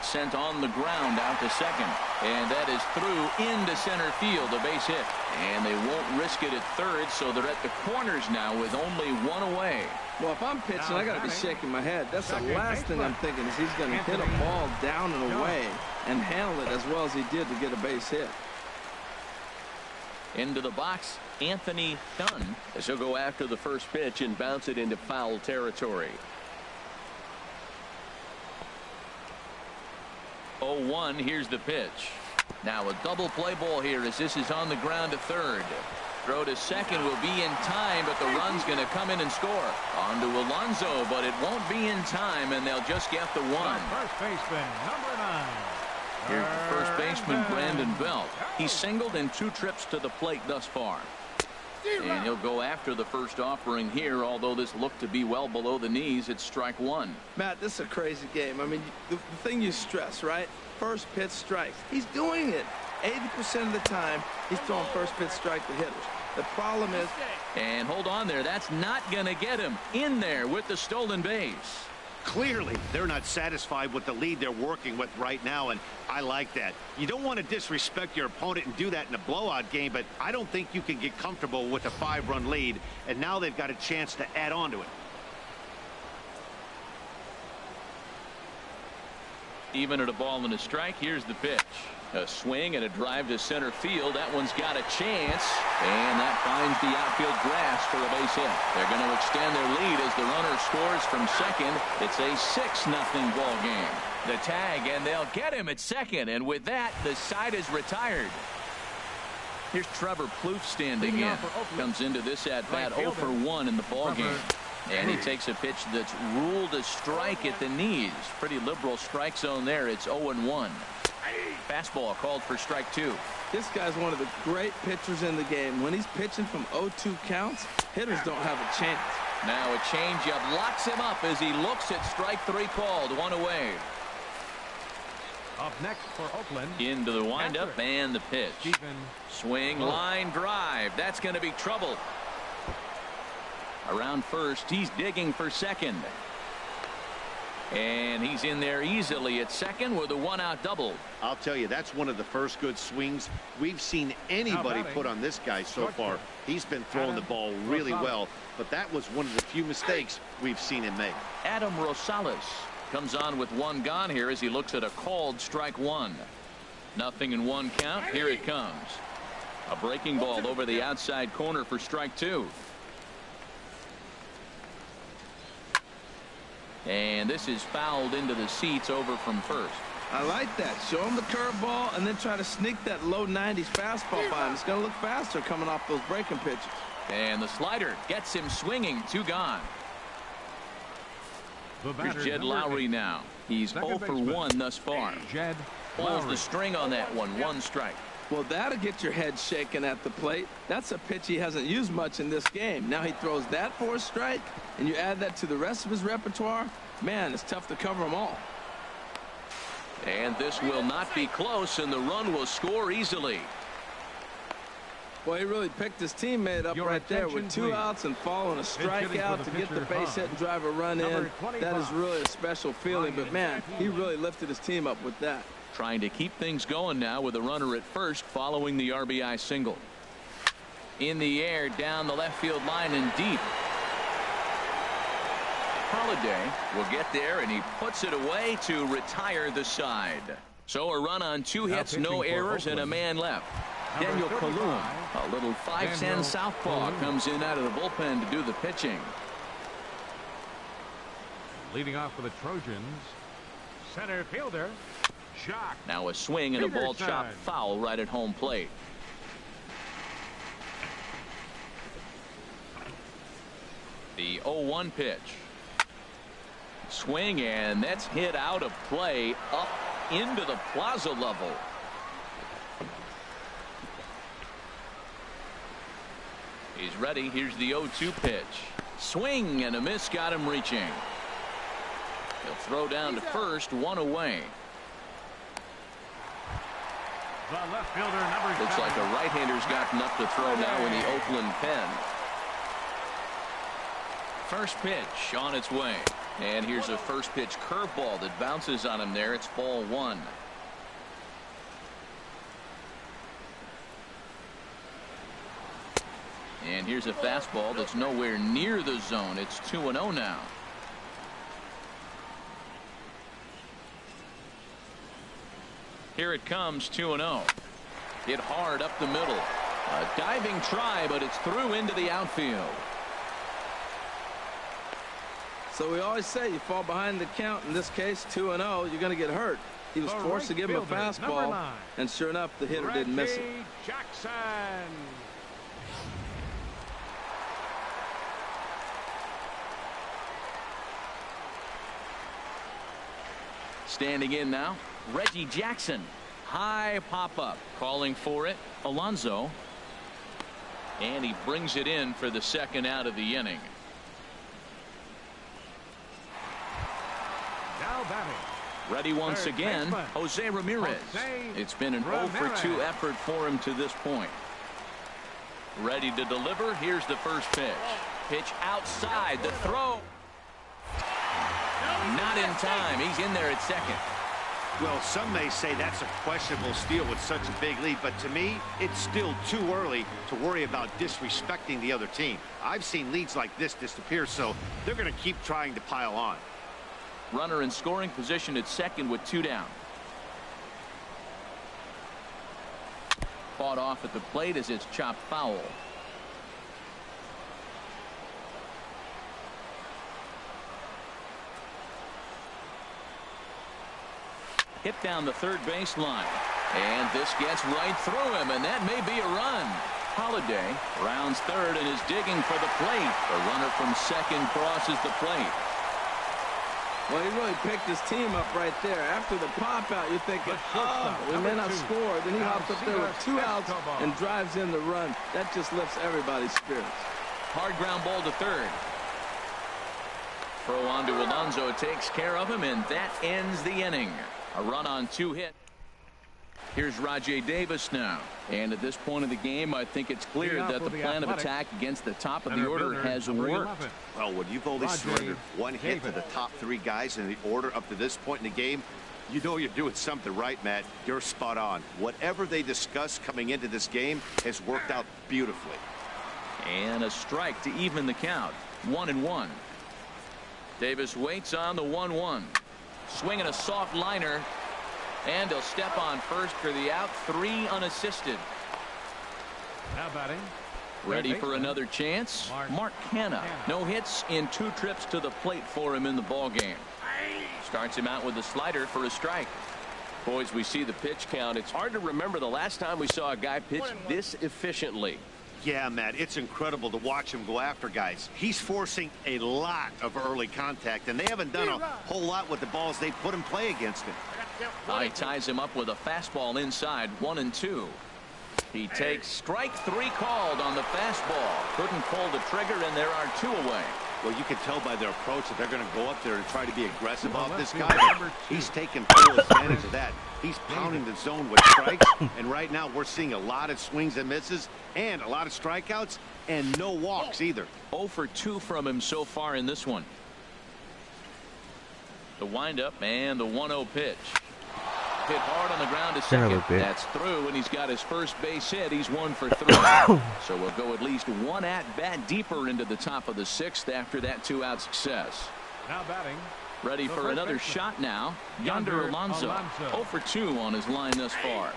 Sent on the ground out to second, and that is through into center field, a base hit, and they won't risk it at 3rd, so they're at the corners now with only 1 away. Well, if I'm pitching, I got to be shaking my head. That's the last thing I'm thinking is he's going to hit a ball down and away and handle it as well as he did to get a base hit. Into the box, Anthony Dunn, as he'll go after the first pitch and bounce it into foul territory. 0-1. Here's the pitch. Now a double play ball here as this is on the ground to 3rd. Throw to second will be in time, but the run's going to come in and score. On to Alonso, but it won't be in time, and they'll just get the 1. First baseman, number 9. Here's the first baseman, Brandon Belt. He's singled in 2 trips to the plate thus far. And he'll go after the first offering here, although this looked to be well below the knees. It's strike one. Matt, this is a crazy game. I mean, the thing you stress, right? First pitch strikes. He's doing it. 80% of the time, he's throwing first pitch strike to hitters. The problem is... And hold on there. That's not going to get him in there with the stolen base. Clearly, they're not satisfied with the lead they're working with right now, and I like that. You don't want to disrespect your opponent and do that in a blowout game, but I don't think you can get comfortable with a 5-run lead, and now they've got a chance to add on to it. Even at a ball and a strike, here's the pitch. A swing and a drive to center field. That one's got a chance, and that finds the outfield grass for a base hit. They're going to extend their lead as the runner scores from second. It's a 6-0 ball game. The tag, and they'll get him at second, and with that, the side is retired. Here's Trevor Plouffe standing in. Comes into this at-bat 0 for 1 in the ball game. And he takes a pitch that's ruled a strike at the knees. Pretty liberal strike zone there. It's 0-1. Fastball called for strike 2. This guy's one of the great pitchers in the game. When he's pitching from 0-2 counts, hitters don't have a chance. Now a changeup locks him up as he looks at strike 3 called. 1 away. Up next for Oakland. Into the windup and the pitch. Stephen. Swing, line drive. That's going to be trouble. Around first, he's digging for second. And he's in there easily at second with a 1-out double. I'll tell you, that's one of the first good swings we've seen anybody put on this guy so far. He's been throwing the ball really well, but that was one of the few mistakes we've seen him make. Adam Rosales comes on with 1 gone here as he looks at a called strike 1. 0-1 count. Here it comes. A breaking ball over the outside corner for strike 2. And this is fouled into the seats over from first. I like that. Show him the curveball and then try to sneak that low 90s fastball by him. It's going to look faster coming off those breaking pitches. And the slider gets him swinging. 2 gone. Here's Jed Lowry now. He's 0 for 1 thus far. Jed Pulls the string on that one. 1 strike. Well, that'll get your head shaken at the plate. That's a pitch he hasn't used much in this game. Now he throws that for a strike, and you add that to the rest of his repertoire. Man, it's tough to cover them all. And this will not be close, and the run will score easily. Well, he really picked his teammate up right there with 2 outs and following a strikeout to get the base hit and drive a run in. That is really a special feeling, but man, he really lifted his team up with that. Trying to keep things going now with a runner at first following the RBI single. In the air down the left field line and deep. Holiday will get there, and he puts it away to retire the side. So a run on 2 hits, no errors, and a man left. Daniel Kalum, a little 5'10" southpaw, comes in out of the bullpen to do the pitching. Leading off for the Trojans, center fielder. Shock. Now a swing and a ball chopped foul right at home plate. The 0-1 pitch. Swing, and that's hit out of play up into the plaza level. He's ready. Here's the 0-2 pitch. Swing and a miss, got him reaching. He'll throw down to first, 1 away. The left fielder, number Looks 7. like a right-hander's got enough to throw now in the Oakland pen. First pitch on its way. And here's a first pitch curveball that bounces on him there. It's ball 1. And here's a fastball that's nowhere near the zone. It's 2-0 now. Here it comes, 2-0. Hit hard up the middle. A diving try, but it's through into the outfield. So we always say you fall behind the count. In this case, 2-0, you're going to get hurt. He was forced to give him a fastball, and sure enough, the hitter didn't miss it. Jackson. Standing in now, Reggie Jackson. High pop-up. Calling for it, Alonso. And he brings it in for the second out of the inning. Now batting. Ready once Third again, baseman. Jose Ramirez. It's been an 0 for 2 effort for him to this point. Ready to deliver. Here's the first pitch. Pitch outside. The throw. Not in time. He's in there at second. Well, some may say that's a questionable steal with such a big lead, but to me, it's still too early to worry about disrespecting the other team. I've seen leads like this disappear, so they're going to keep trying to pile on. Runner in scoring position at second with 2 down. Fought off at the plate as it's chopped foul. Hit down the third baseline. And this gets right through him, and that may be a run. Holiday rounds third and is digging for the plate. The runner from second crosses the plate. Well, he really picked his team up right there. After the pop out, you're thinking, we may not score. Then he hops up there with 2 outs and drives in the run. That just lifts everybody's spirits. Hard ground ball to third. Throw on to Alonso takes care of him, and that ends the inning. A run on 2 hit. Here's Rajai Davis now. And at this point of the game, I think it's clear that the plan of attack against the top of the order has worked. Well, when you've only surrendered 1 hit to the top 3 guys in the order up to this point in the game, you know you're doing something right, Matt. You're spot on. Whatever they discussed coming into this game has worked out beautifully. And a strike to even the count. 1-1. Davis waits on the 1-1. Swinging a soft liner. And he'll step on first for the out. 3 unassisted. Now batting. Ready for another chance. Mark Canha. No hits in 2 trips to the plate for him in the ball game. Starts him out with a slider for a strike. Boys, we see the pitch count. It's hard to remember the last time we saw a guy pitch this efficiently. Yeah, Matt, it's incredible to watch him go after guys. He's forcing a lot of early contact, and they haven't done a whole lot with the balls they put in play against him. Now he ties him up with a fastball inside. 1-2. He takes strike 3 called on the fastball. Couldn't pull the trigger, and there are 2 away. Well, you can tell by their approach that they're going to go up there and try to be aggressive off this guy. He's taking full advantage of that. He's pounding the zone with strikes, and right now we're seeing a lot of swings and misses and a lot of strikeouts and no walks either. 0 for 2 from him so far in this one. The windup and the 1-0 pitch. Hit hard on the ground to second. That's through, and he's got his first base hit. He's 1 for 3. So we'll go at least 1 at-bat deeper into the top of the 6th after that 2-out success. Now batting. Ready for another shot now. Yonder Alonso. 0 for 2 on his line thus far.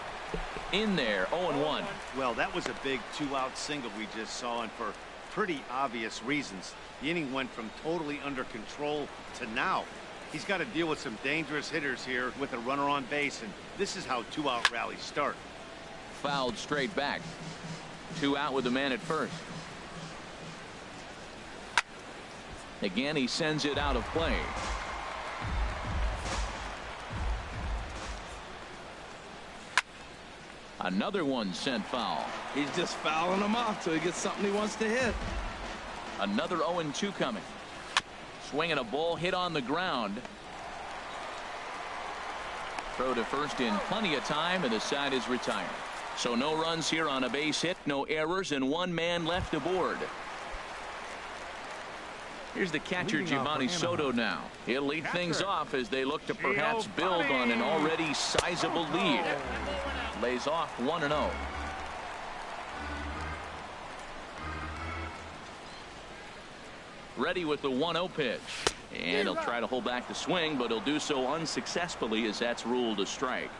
In there, 0-1. Well, that was a big 2-out single we just saw, and for pretty obvious reasons. The inning went from totally under control to now. He's got to deal with some dangerous hitters here with a runner on base, and this is how 2-out rallies start. Fouled straight back. 2 out with the man at first. Again, he sends it out of play. Another one sent foul. He's just fouling them off till he gets something he wants to hit. Another 0-2 coming. Swinging a ball hit on the ground. Throw to first in plenty of time, and the side is retired. So no runs here on a base hit, no errors, and 1 man left aboard. Here's the catcher, Giovanni Soto now. He'll lead things off as they look to perhaps build on an already sizable lead. Lays off 1-0. Ready with the 1-0 pitch. And he'll try to hold back the swing, but he'll do so unsuccessfully as that's ruled a strike.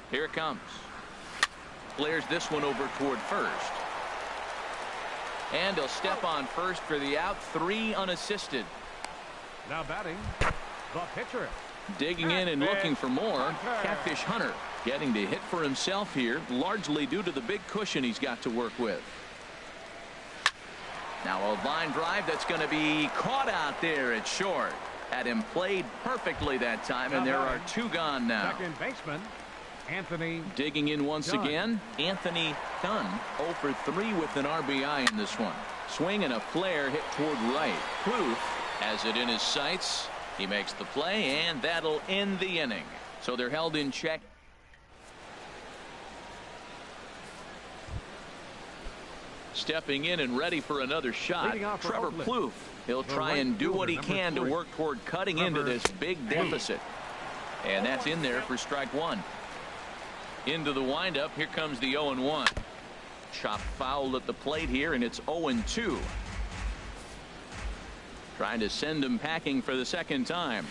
Here it comes. Flares this one over toward first. And he'll step on first for the out. 3 unassisted. Now batting. The pitcher. Digging in and looking for more. Catfish Hunter getting to hit for himself here, largely due to the big cushion he's got to work with. Now a line drive that's going to be caught out there at short. Had him played perfectly that time, and there are 2 gone now. Second baseman. Anthony Digging in once Dunn. again, Anthony Dunn 0 for 3 with an RBI in this one. Swing and a flare hit toward right. Plouffe has it in his sights. He makes the play, and that'll end the inning. So they're held in check. Stepping in and ready for another shot, Leading off for Trevor Oakland, Plouffe. He'll the try right and do what he fielder, can to number 3. work toward cutting into Number this big 8. deficit. And that's in there for strike one. Into the windup. Here comes the 0-1. Chop foul at the plate here, and it's 0-2. Trying to send him packing for the second time.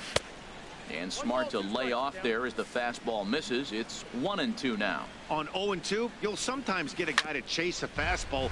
And smart to lay off there as the fastball misses. It's 1-2 now. On 0-2, you'll sometimes get a guy to chase a fastball.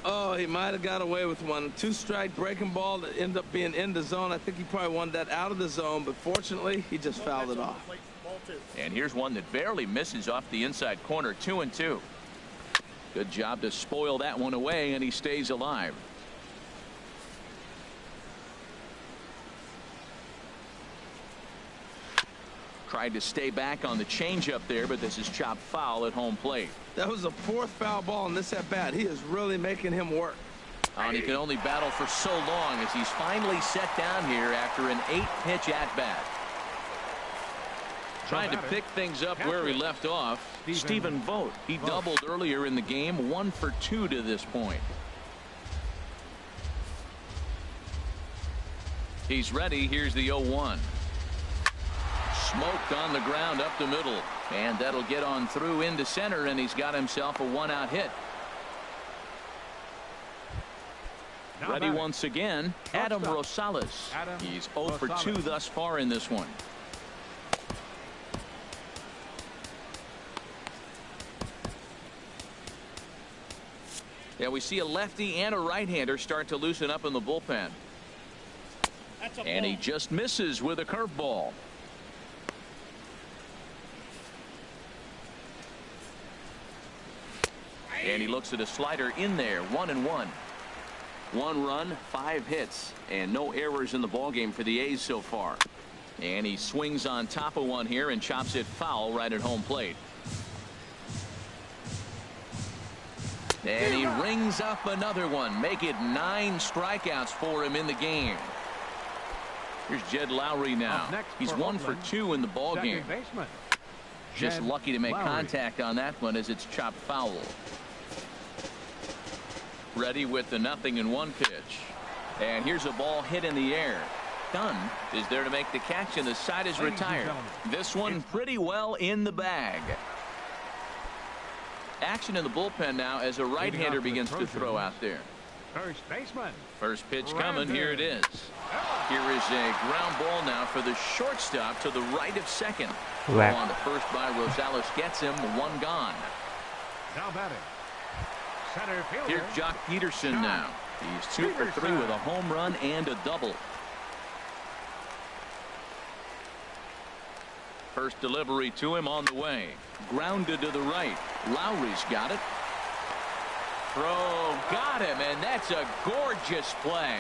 Oh, he might have got away with one. 2-strike breaking ball that ended up being in the zone. I think he probably wanted that out of the zone, but fortunately, he just fouled it off. And here's one that barely misses off the inside corner. 2-2. Good job to spoil that one away, and he stays alive. Tried to stay back on the changeup there, but this is chopped foul at home plate. That was the 4th foul ball in this at-bat. He is really making him work. And he can only battle for so long as he's finally set down here after an 8-pitch at-bat. Trying to pick things up where he left off. Stephen Vogt. He doubled earlier in the game. 1 for 2 to this point. He's ready. Here's the 0-1. Smoked on the ground up the middle, and that'll get on through into center, and he's got himself a 1-out hit. Ready once again, Adam Rosales. He's 0 for 2 thus far in this one. Yeah, we see a lefty and a right-hander start to loosen up in the bullpen. And he just misses with a curveball. And he looks at a slider in there. 1-1. 1 run, 5 hits, and no errors in the ballgame for the A's so far. And he swings on top of one here and chops it foul right at home plate. And he rings up another one. Make it 9 strikeouts for him in the game. Here's Jed Lowry now. He's 1 for 2 in the ballgame. Just Jed lucky to make Lowry. contact on that one as it's chopped foul. Ready with the 0-1 pitch. And here's a ball hit in the air. Dunn is there to make the catch, and the side is Ladies and retired. gentlemen, This one pretty well in the bag. Action in the bullpen now as a right-hander begins to throw out there. First baseman. First pitch coming. Brandon. Here it is. Here is a ground ball now for the shortstop to the right of second. Whack. On the first by Rosales gets him. One gone. Now batting. Center fielder. Here's Jock Peterson now. He's 2 for 3 with a home run and a double. First delivery to him on the way. Grounded to the right. Lowry's got it. Throw got him, and that's a gorgeous play.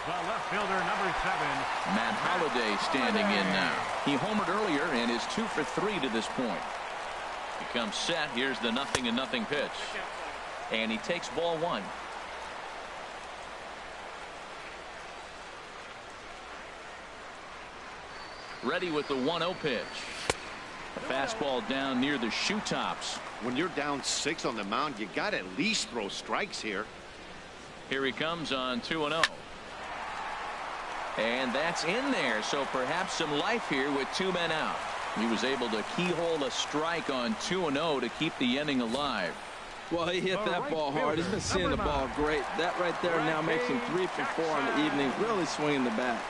The left fielder, number 7. Matt Holliday standing in now. He homered earlier and is 2 for 3 to this point. He comes set. Here's the 0-0 pitch. And he takes ball 1. Ready with the 1-0 pitch. A fastball down near the shoe tops. When you're down 6 on the mound, you got to at least throw strikes here. Here he comes on 2-0. And that's in there, so perhaps some life here with 2 men out. He was able to keyhole a strike on 2-0 to keep the inning alive. Well, he hit that ball hard. He's been seeing the ball great. That right there now makes him 3 for 4 on the evening. Really swinging the bat.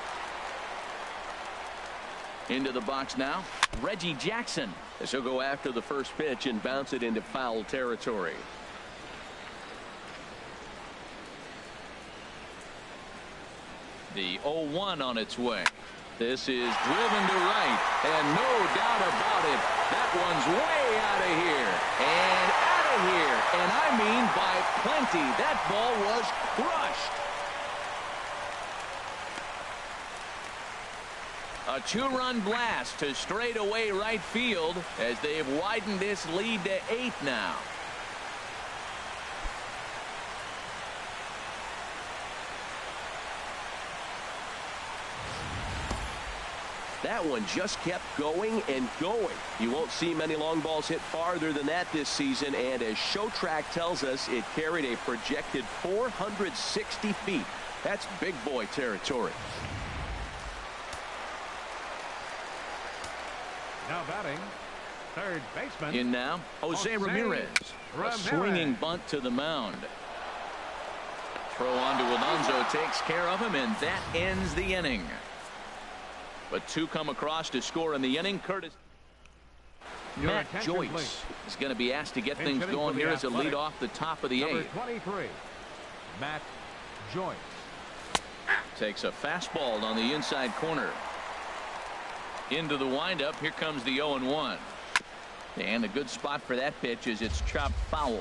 Into the box now, Reggie Jackson. As he'll go after the first pitch and bounce it into foul territory. The 0-1 on its way. This is driven to right, and no doubt about it, that one's way out of here. And out of here, and I mean by plenty. That ball was crushed. A 2-run blast to straightaway right field as they've widened this lead to 8 now. That one just kept going and going. You won't see many long balls hit farther than that this season, and as ShowTrack tells us, it carried a projected 460 feet. That's big boy territory. Now batting. Third baseman. In now, Jose Ramirez. A swinging bunt to the mound. Throw on to Alonso takes care of him, and that ends the inning. But 2 come across to score in the inning. Curtis. Your Matt attention, Joyce please. is going to be asked to get In things hitting going for the here as a lead Athletics, off the top of the Number 8th. 23. Matt Joyce. Takes a fastball on the inside corner. Into the windup. Here comes the 0-1. And a good spot for that pitch is it's chopped foul.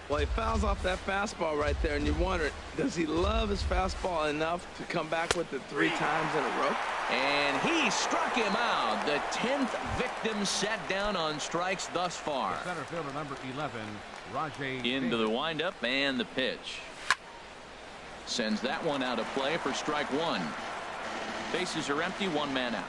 Well, he fouls off that fastball right there, and you wonder, does he love his fastball enough to come back with it 3 times in a row? And he struck him out. The 10th victim set down on strikes thus far. The center fielder, number 11, Rajay Into the Davis. windup and the pitch. Sends that one out of play for strike 1. Bases are empty, 1 man out.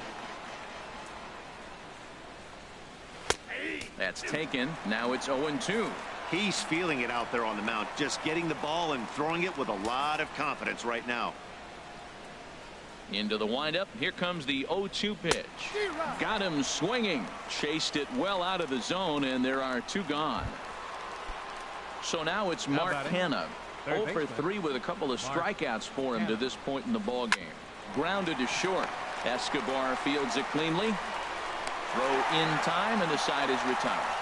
That's taken. Now it's 0-2. He's feeling it out there on the mound, just getting the ball and throwing it with a lot of confidence right now. Into the windup. Here comes the 0-2 pitch. Got him swinging. Chased it well out of the zone, and there are 2 gone. So now it's Now Mark batting. Hanna. Third 0 for baseman. 3 with a couple of Mark strikeouts for him Hanna. to this point in the ball game. Grounded to short. Escobar fields it cleanly. Throw in time, and the side is retired.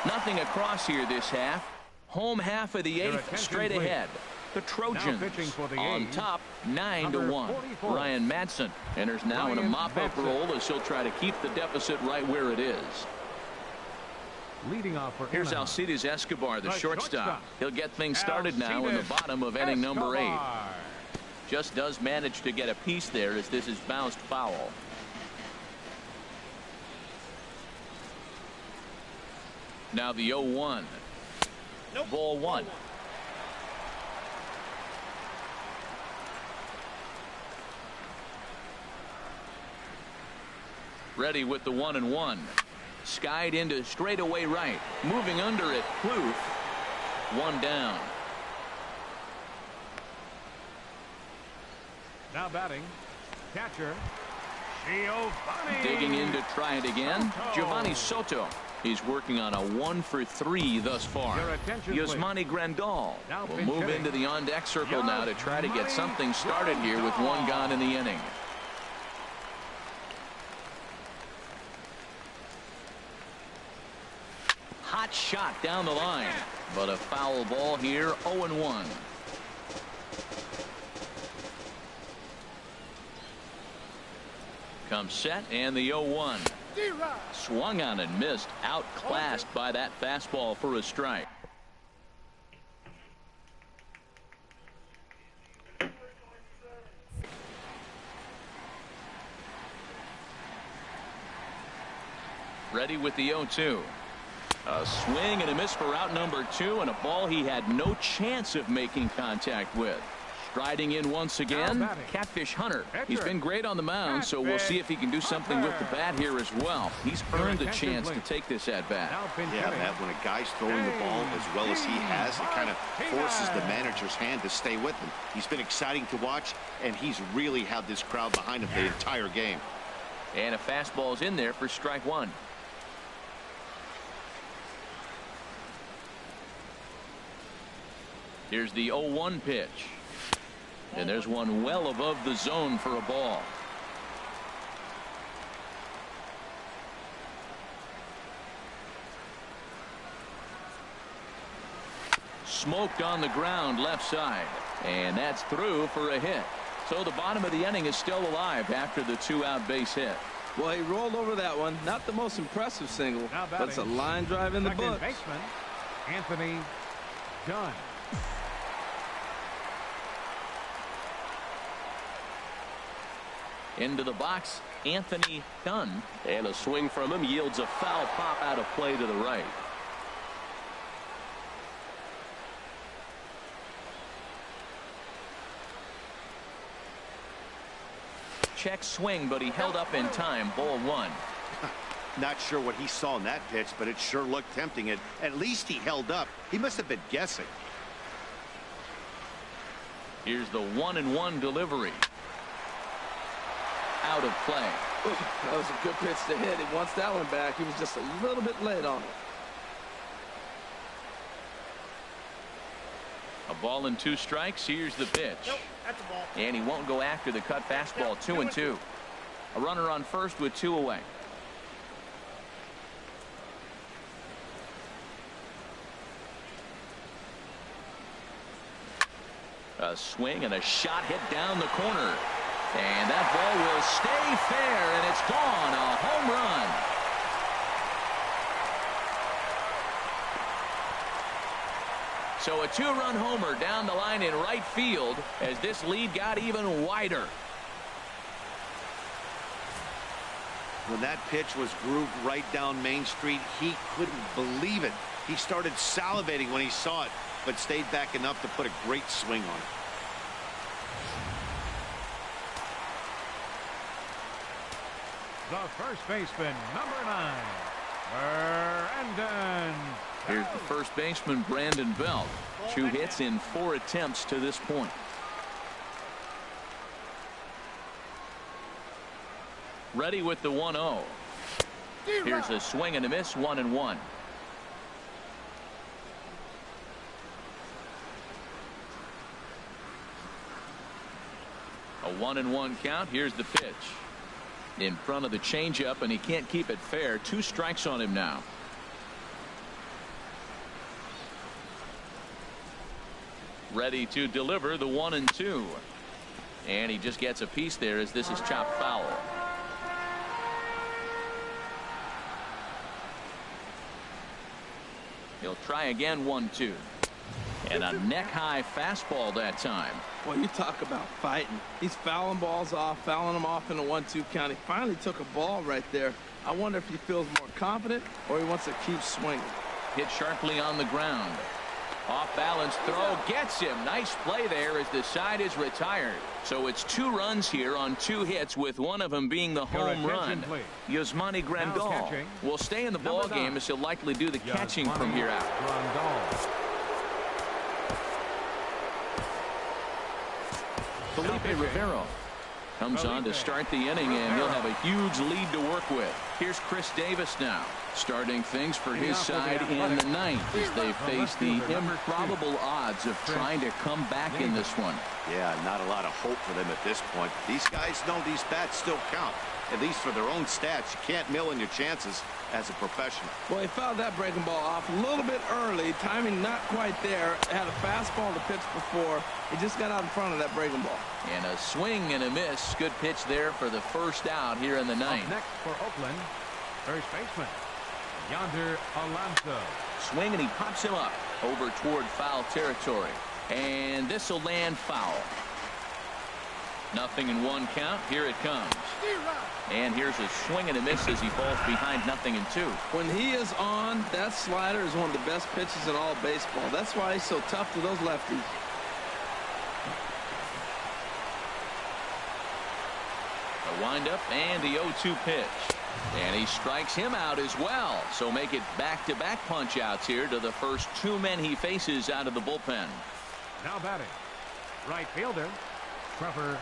Nothing across here this half. Home half of the Your 8th attention, straight please. ahead. The Trojans pitching for the on A's, top 9-1. number 44. Ryan Madson enters now in a Ryan mop-up Madson. role as he'll try to keep the deficit right where it is. Leading off for Here's Anaheim. Alcides Escobar, the The shortstop. shortstop. He'll get things started now in the Alcides bottom of inning number 8. Escobar. Just does manage to get a piece there as this is bounced foul. Now the 0-1. Ball 1. Ready with the 1-1. skied into straightaway right. Moving under it, Plouffe. One down. Now batting, catcher, Giovanni. Digging in to try it again, Giovanni Soto. He's working on a 1 for 3 thus far. Yasmani Grandal will move into the on-deck circle now to try to get something started here with 1 gone in the inning. Hot shot down the line, but a foul ball here, 0-1. Comes set and the 0-1. Swung on and missed, outclassed by that fastball for a strike. Ready with the 0-2. A swing and a miss for out number 2, and a ball he had no chance of making contact with. Striding in once again, Catfish Hunter. He's been great on the mound, so we'll see if he can do something with the bat here as well. He's earned the chance to take this at bat. Yeah, Matt, when a guy's throwing the ball as well as he has, it kind of forces the manager's hand to stay with him. He's been exciting to watch, and he's really had this crowd behind him the entire game. And a fastball's in there for strike 1. Here's the 0-1 pitch. And there's one well above the zone for a ball. Smoked on the ground left side. And that's through for a hit. So the bottom of the inning is still alive after the 2-out base hit. Well, he rolled over that one. Not the most impressive single, but it's a line drive in the books. Baseman, Anthony Dunn. Into the box, Anthony Dunn. And a swing from him yields a foul pop out of play to the right. Check swing, but he held up in time. Ball 1. Not sure what he saw in that pitch, but it sure looked tempting. At least he held up. He must have been guessing. Here's the 1-1 delivery. Out of play. That was a good pitch to hit. He wants that one back. He was just a little bit late on it. A ball and 2 strikes. Here's the pitch. Nope, that's a ball. And he won't go after the cut fastball. 2-2. A runner on first with 2 away. A swing and a shot hit down the corner. And that ball will stay fair, and it's gone. A home run. So a 2-run homer down the line in right field as this lead got even wider. When that pitch was grooved right down Main Street, he couldn't believe it. He started salivating when he saw it, but stayed back enough to put a great swing on it. The first baseman, number 9, Brandon. Here's the first baseman, Brandon Belt. 2 hits in 4 attempts to this point. Ready with the 1-0. Here's a swing and a miss, 1-1. A 1-1 count. Here's the pitch. In front of the changeup, and he can't keep it fair. 2 strikes on him now. Ready to deliver the 1-2. And he just gets a piece there as this is chopped foul. He'll try again, 1-2. And a neck-high fastball that time. Well, you talk about fighting. He's fouling balls off, fouling them off in a 1-2 count. He finally took a ball right there. I wonder if he feels more confident or he wants to keep swinging. Hit sharply on the ground. Off balance throw gets him. Nice play there as the side is retired. So it's 2 runs here on 2 hits, with one of them being the home run. Yasmani Grandal will stay in the ball game as he'll likely do the catching from here out. Felipe Rivero comes on to start the inning, and he'll have a huge lead to work with. Here's Chris Davis now, starting things for his side in the 9th as they face the improbable odds of trying to come back in this one. Yeah, not a lot of hope for them at this point. These guys know these bats still count, at least for their own stats. You can't mill in your chances as a professional. Well, he fouled that breaking ball off a little bit early. Timing not quite there. Had a fastball to pitch before. He just got out in front of that breaking ball. And a swing and a miss. Good pitch there for the first out here in the 9th. Up next for Oakland, first baseman Yonder Alonso. Swing, and he pops him up over toward foul territory. And this will land foul. 0-1 count. Here it comes. And here's a swing and a miss as he falls behind 0-2. When he is on, that slider is one of the best pitches in all baseball. That's why he's so tough to those lefties. A windup and the 0-2 pitch. And he strikes him out as well. So make it back-to-back punch-outs here to the first 2 men he faces out of the bullpen. Now batting, right fielder Trevor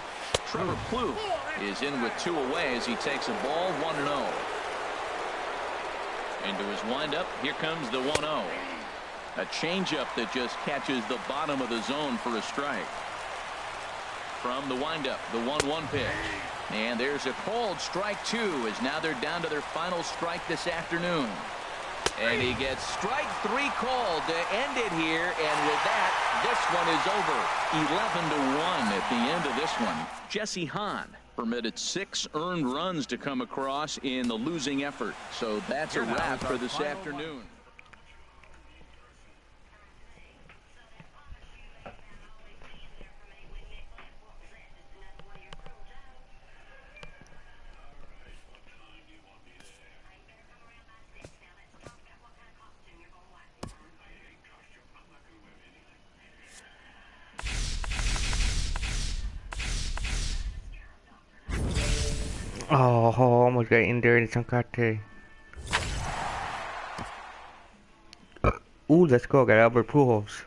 Plouffe is in with 2 away as he takes a ball 1-0. Into his windup, here comes the 1-0. A changeup that just catches the bottom of the zone for a strike. From the windup, the 1-1 pitch. And there's a called strike 2 as now they're down to their final strike this afternoon. And he gets strike 3 called to end it here, and with that, this one is over. 11-1 at the end of this one. Jesse Hahn permitted 6 earned runs to come across in the losing effort. So that's a wrap for this afternoon. Oh, almost got in there in Sankate. Ooh, let's go. Got Albert Pujols.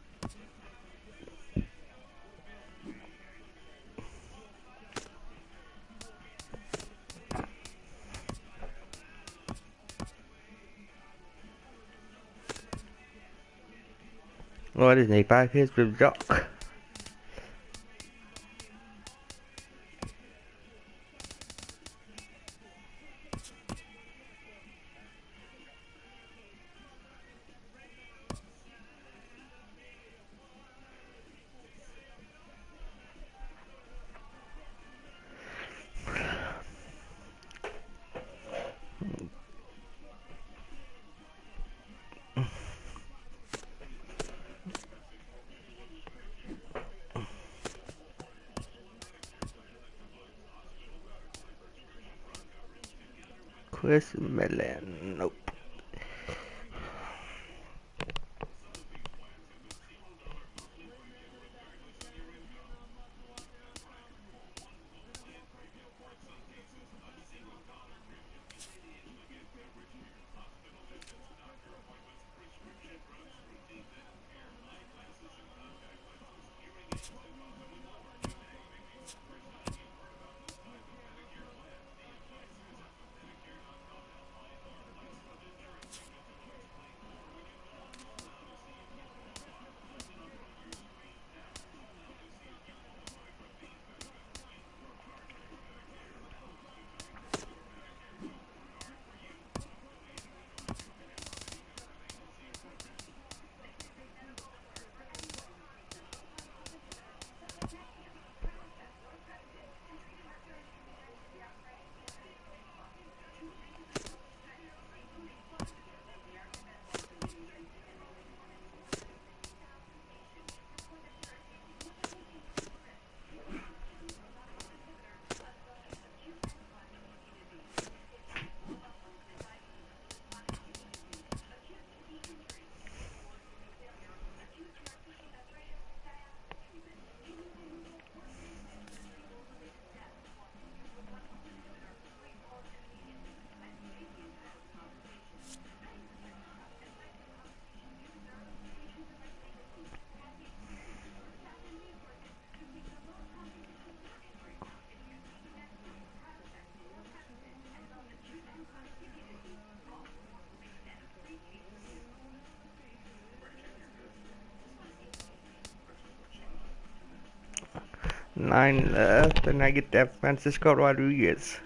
What is it? 5 hits with Jock. Chris Mellon, nope. 9 left, and I get that Francisco Rodriguez.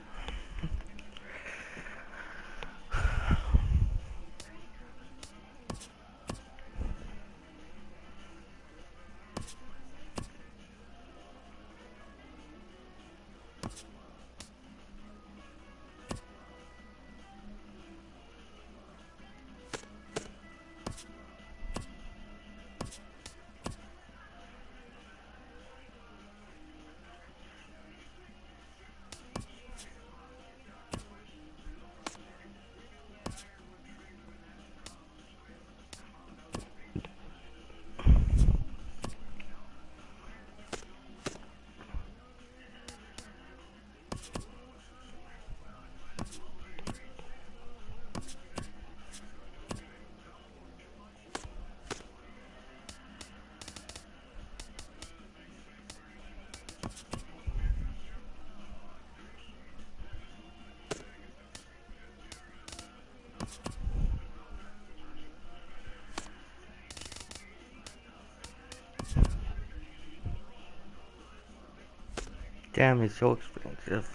Damn, it's so expensive.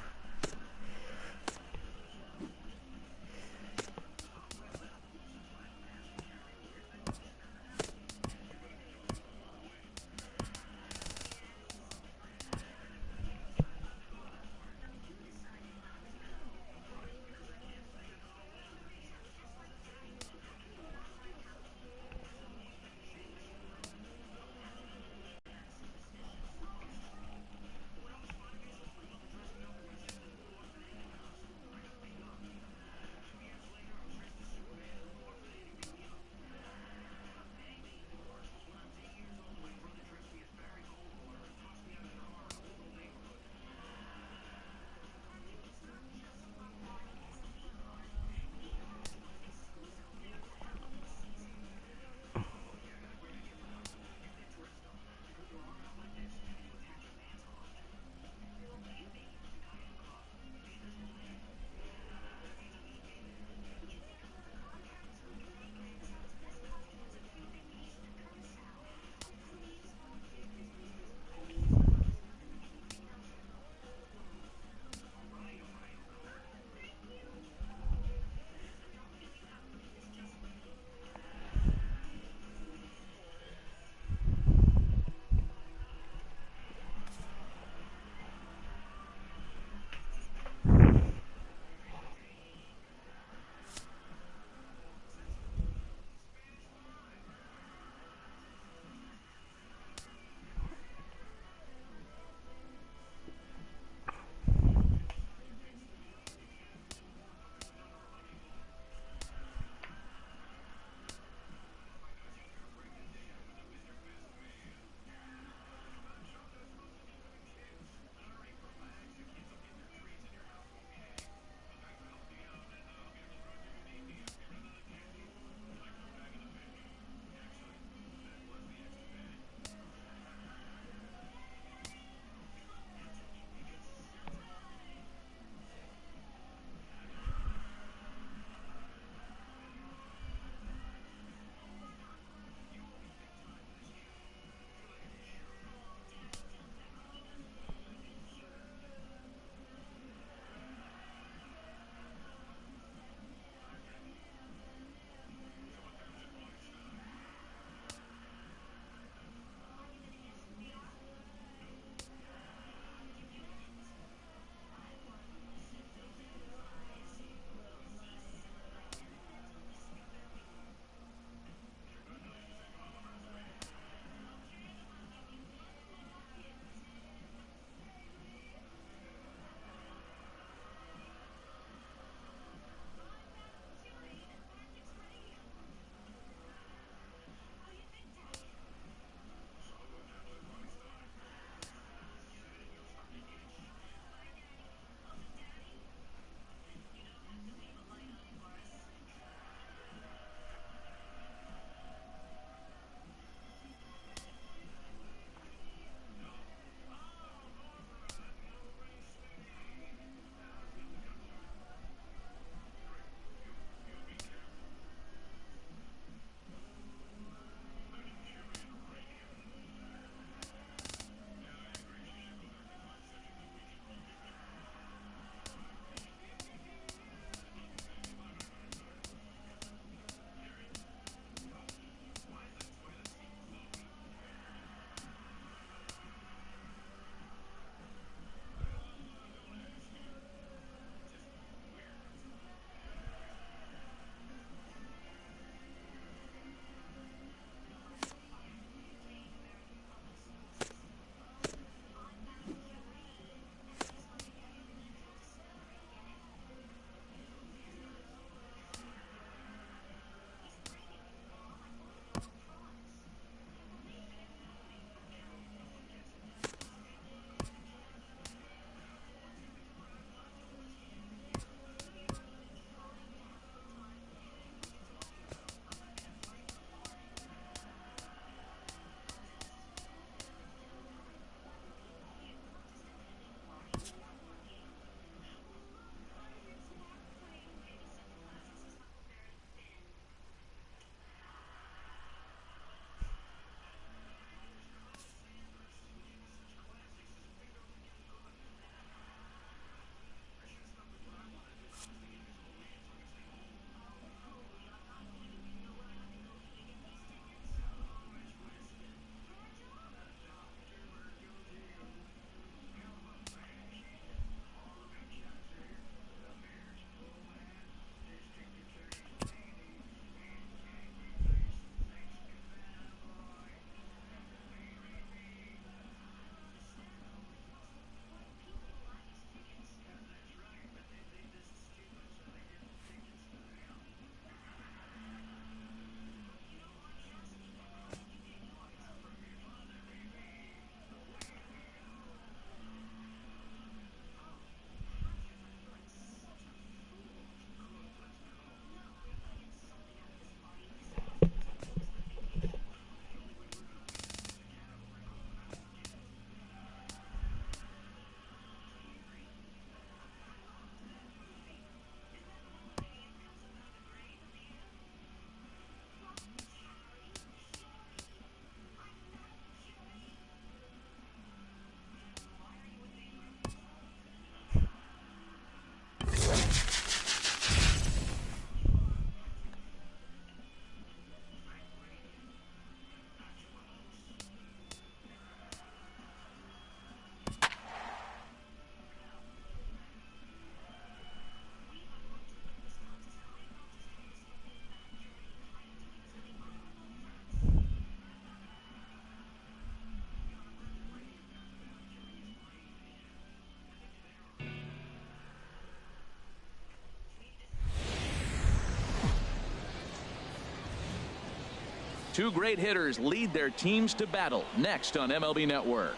Two great hitters lead their teams to battle next on MLB Network.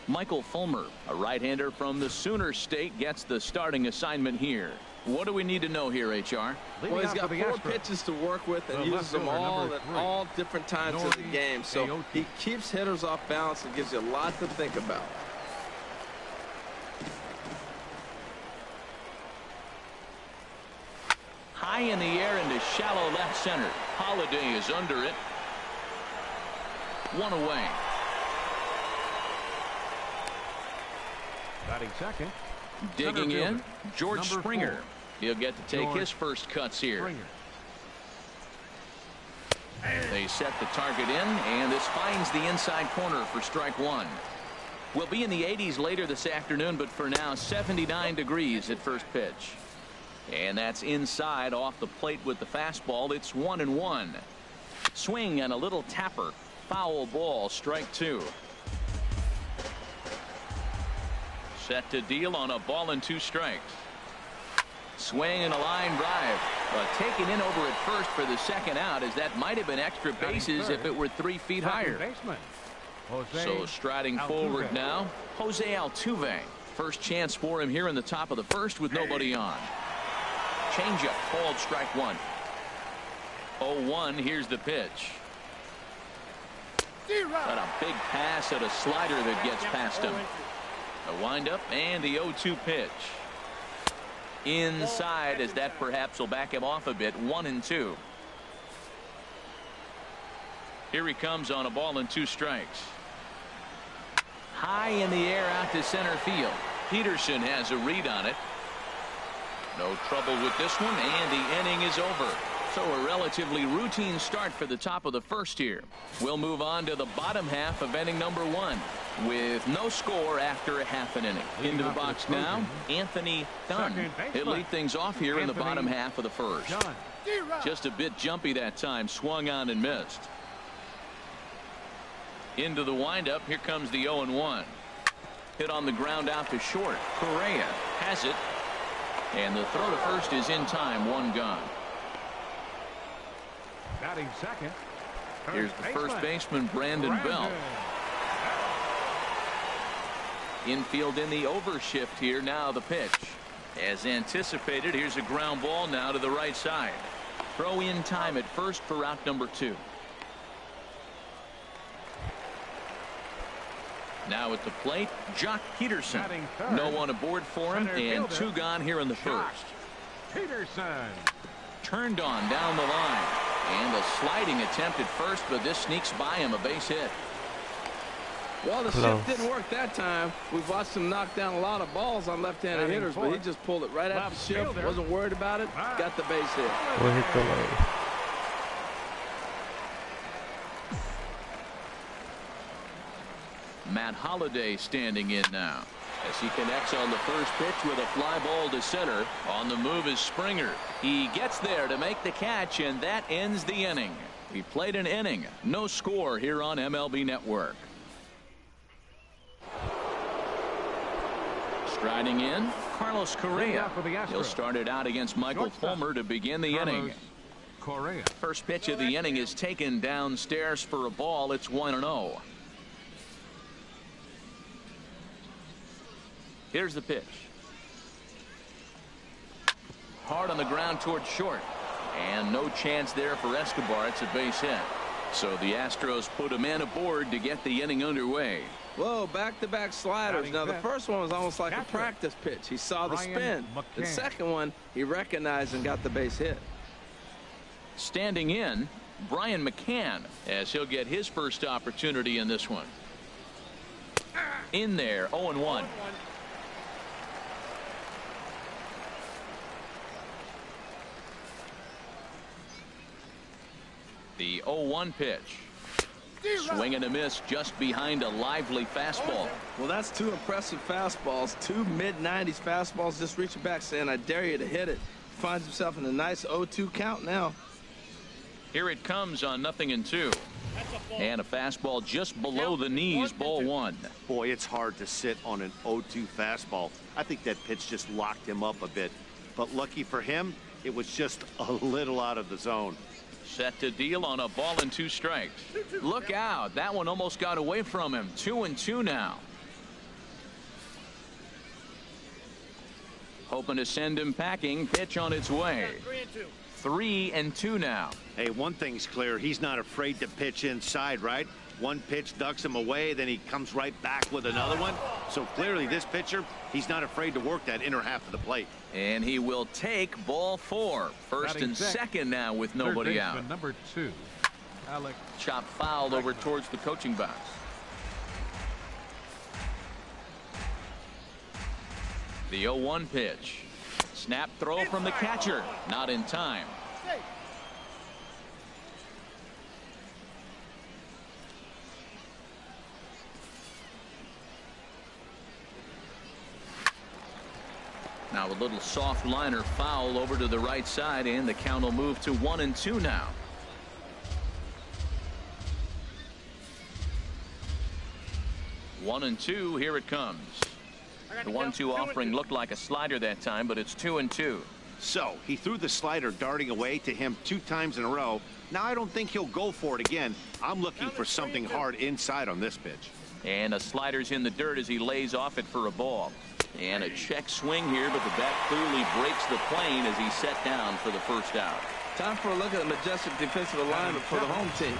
Michael Fulmer, a right-hander from the Sooner State, gets the starting assignment here. What do we need to know here, HR? Well, he's got 4 pitches to work with and uses them all at all different times of the game. So he keeps hitters off balance and gives you a lot to think about. High in the air into shallow left center. Holiday is under it. One away. Batting second. Digging in, George Number Springer. 4. He'll get to take his first cuts here. Springer. They set the target in, and this finds the inside corner for strike one. We'll be in the 80s later this afternoon, but for now, 79 degrees at first pitch. And that's inside off the plate with the fastball. It's 1-1. Swing and a little tapper. Foul ball, strike two. Set to deal on a ball and 2 strikes. Swing and a line drive. Taken in over at first for the second out, as that might have been extra bases if it were 3 feet higher. So striding forward now, Jose Altuve. First chance for him here in the top of the first with nobody on. Changeup called strike one. 0-1. Here's the pitch. Got a big pass at a slider that gets past him. A windup and the 0-2 pitch. Inside, as that perhaps will back him off a bit. 1-2. Here he comes on a ball and 2 strikes. High in the air out to center field. Peterson has a read on it. No trouble with this one, and the inning is over. So a relatively routine start for the top of the first here. We'll move on to the bottom half of inning number 1 with no score after a half an inning. Into the box now, Anthony Dunn. He'll lead things off here in the bottom half of the first. Just a bit jumpy that time, swung on and missed. Into the windup, here comes the 0-1. Hit on the ground out to short. Correa has it, and the throw to first is in time. 1 gone. Batting second. Here's the first baseman, Brandon Belt. Infield in the overshift here. Now the pitch. As anticipated, here's a ground ball now to the right side. Throw in time at first for out number 2. Now at the plate, Jock Peterson. No one aboard for him, and 2 gone here in the first. Peterson. Turned on down the line. And a sliding attempt at first, but this sneaks by him, a base hit. Well, the shift didn't work that time. We've watched him knock down a lot of balls on left-handed hitters, but he just pulled it right at the shift. Wasn't worried about it. Got the base hit. We'll hit the low. Matt Holliday standing in now, as he connects on the first pitch with a fly ball to center. On the move is Springer. He gets there to make the catch, and that ends the inning. He played an inning. No score here on MLB Network. Striding in, Carlos Correa. He'll start it out against Michael Fulmer to begin the inning. Correa. First pitch of the inning is taken downstairs for a ball. It's 1-0. Here's the pitch. Hard on the ground towards short. And no chance there for Escobar. It's a base hit. So the Astros put a man aboard to get the inning underway. Whoa, back-to-back sliders. Now, the first one was almost like a practice pitch. He saw the spin. The second one, he recognized and got the base hit. Standing in, Brian McCann, as he'll get his first opportunity in this one. In there, 0-1. The 0-1 pitch. Swing and a miss just behind a lively fastball. Well, that's 2 impressive fastballs. 2 mid-90s fastballs just reaching back saying, I dare you to hit it. Finds himself in a nice 0-2 count now. Here it comes on 0-2. And a fastball just below the knees, ball 1. Boy, it's hard to sit on an 0-2 fastball. I think that pitch just locked him up a bit. But lucky for him, it was just a little out of the zone. Set to deal on a ball and 2 strikes. Look out. That one almost got away from him. 2-2 now. Hoping to send him packing. Pitch on its way. 3-2 now. Hey, one thing's clear. He's not afraid to pitch inside, right? One pitch ducks him away, then he comes right back with another one. So clearly this pitcher, he's not afraid to work that inner half of the plate. And he will take ball 4. First and second now with nobody out. Number 2, Alex. Chop fouled over towards the coaching box. The 0-1 pitch. Snap throw from the catcher. Not in time. Now a little soft liner foul over to the right side, and the count will move to 1-2 now. One and two. Here it comes. The 1-2 offering looked like a slider that time, but it's 2-2. So he threw the slider darting away to him 2 times in a row. Now I don't think he'll go for it again. I'm looking for something hard inside on this pitch. And a slider's in the dirt as he lays off it for a ball. And a check swing here, but the bat clearly breaks the plane as he's set down for the first out. Time for a look at the majestic defensive alignment for the home team.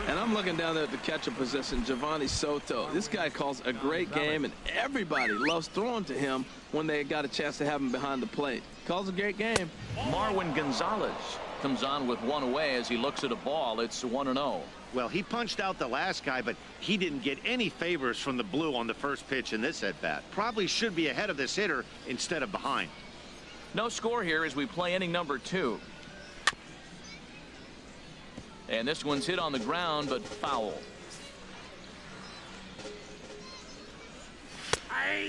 And I'm looking down there at the catcher position, Giovanni Soto. This guy calls a great game, and everybody loves throwing to him when they got a chance to have him behind the plate. Calls a great game. Marwin Gonzalez comes on with one away as he looks at a ball. It's 1-0. Well, he punched out the last guy, but he didn't get any favors from the blue on the first pitch in this at-bat. Probably should be ahead of this hitter instead of behind. No score here as we play inning number 2. And this one's hit on the ground, but foul.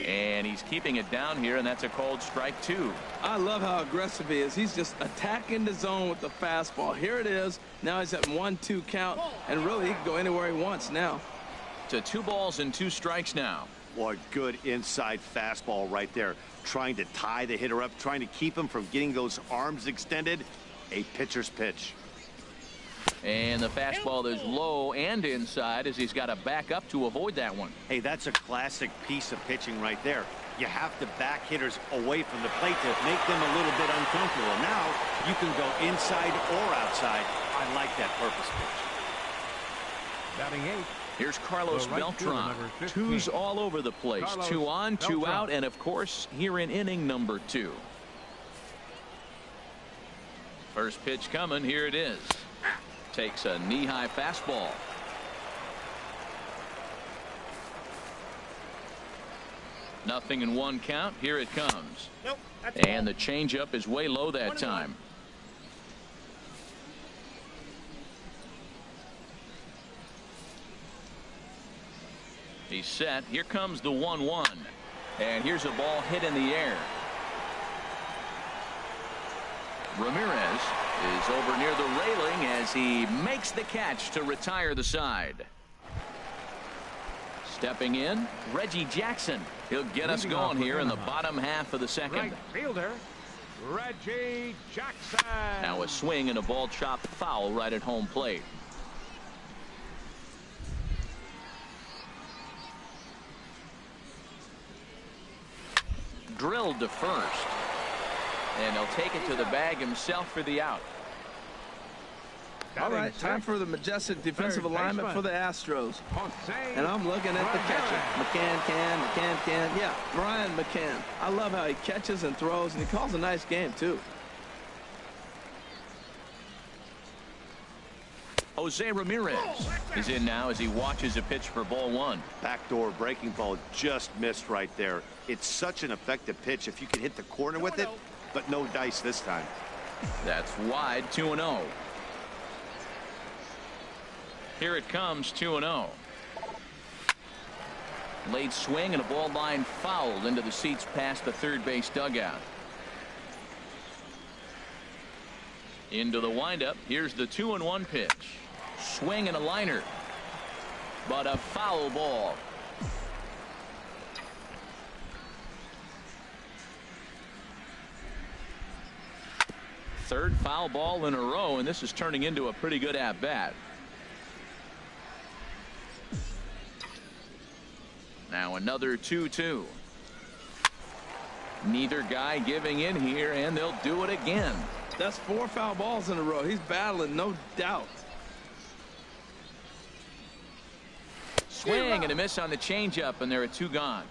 And he's keeping it down here, and that's a called strike 2. I love how aggressive he is. He's just attacking the zone with the fastball. Here it is. Now he's at 1-2 count, and really he can go anywhere he wants now. To 2 balls and 2 strikes now. Boy, good inside fastball right there. Trying to tie the hitter up, trying to keep him from getting those arms extended. A pitcher's pitch. And the fastball is low and inside as he's got to back up to avoid that one. Hey, that's a classic piece of pitching right there. You have to back hitters away from the plate to make them a little bit uncomfortable. Now you can go inside or outside. I like that purpose pitch. Batting 8. Here's Carlos right Beltran. fielder, number 15. 2's all over the place. Carlos 2 on, 2 Beltran. out, and of course here in inning number 2. First pitch coming. Here it is. Takes a knee-high fastball. Nothing in 1 count. Here it comes. And the changeup is way low that time. He's set. Here comes the 1-1. And here's a ball hit in the air. Ramirez is over near the railing as he makes the catch to retire the side. Stepping in, Reggie Jackson. He'll get us going here in the bottom half of the second. Right fielder, Reggie Jackson. Now a swing and a ball chopped foul right at home plate. Drilled to first. And he'll take it to the bag himself for the out. All right, time for the majestic defensive alignment for the Astros. And I'm looking at the catcher. McCann. Yeah, Brian McCann. I love how he catches and throws, and he calls a nice game, too. Jose Ramirez is in now as he watches a pitch for ball 1. Backdoor breaking ball just missed right there. It's such an effective pitch if you can hit the corner with it, but no dice this time. That's wide. 2-0. Here it comes. 2-0. Late swing and a ball line fouled into the seats past the third base dugout. Into the windup. Here's the 2-1 pitch. Swing and a liner. But a foul ball. Third foul ball in a row, and this is turning into a pretty good at-bat. Now another 2-2. Neither guy giving in here, and they'll do it again. That's 4 foul balls in a row. He's battling, no doubt. Swing and a miss on the changeup, and there are 2 gone.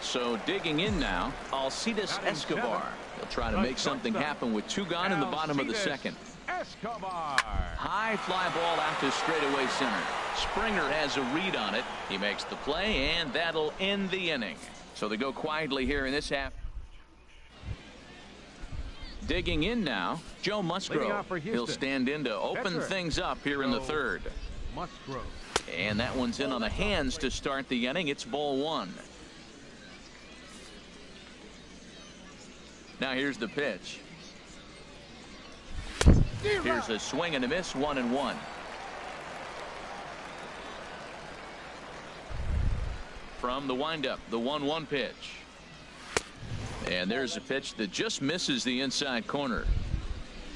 So digging in now, Alcides Escobar. He'll try to make something happen with 2 gone in the bottom of the second. Escobar. High fly ball out to straightaway center. Springer has a read on it. He makes the play, and that'll end the inning. So they go quietly here in this half. Digging in now, Joe Musgrove. He'll stand in to open things up here in the third. Musgrove. And that one's in on the hands to start the inning. It's ball 1. Now here's the pitch. Here's a swing and a miss, 1-1. From the windup, the 1-1 pitch. And there's a pitch that just misses the inside corner.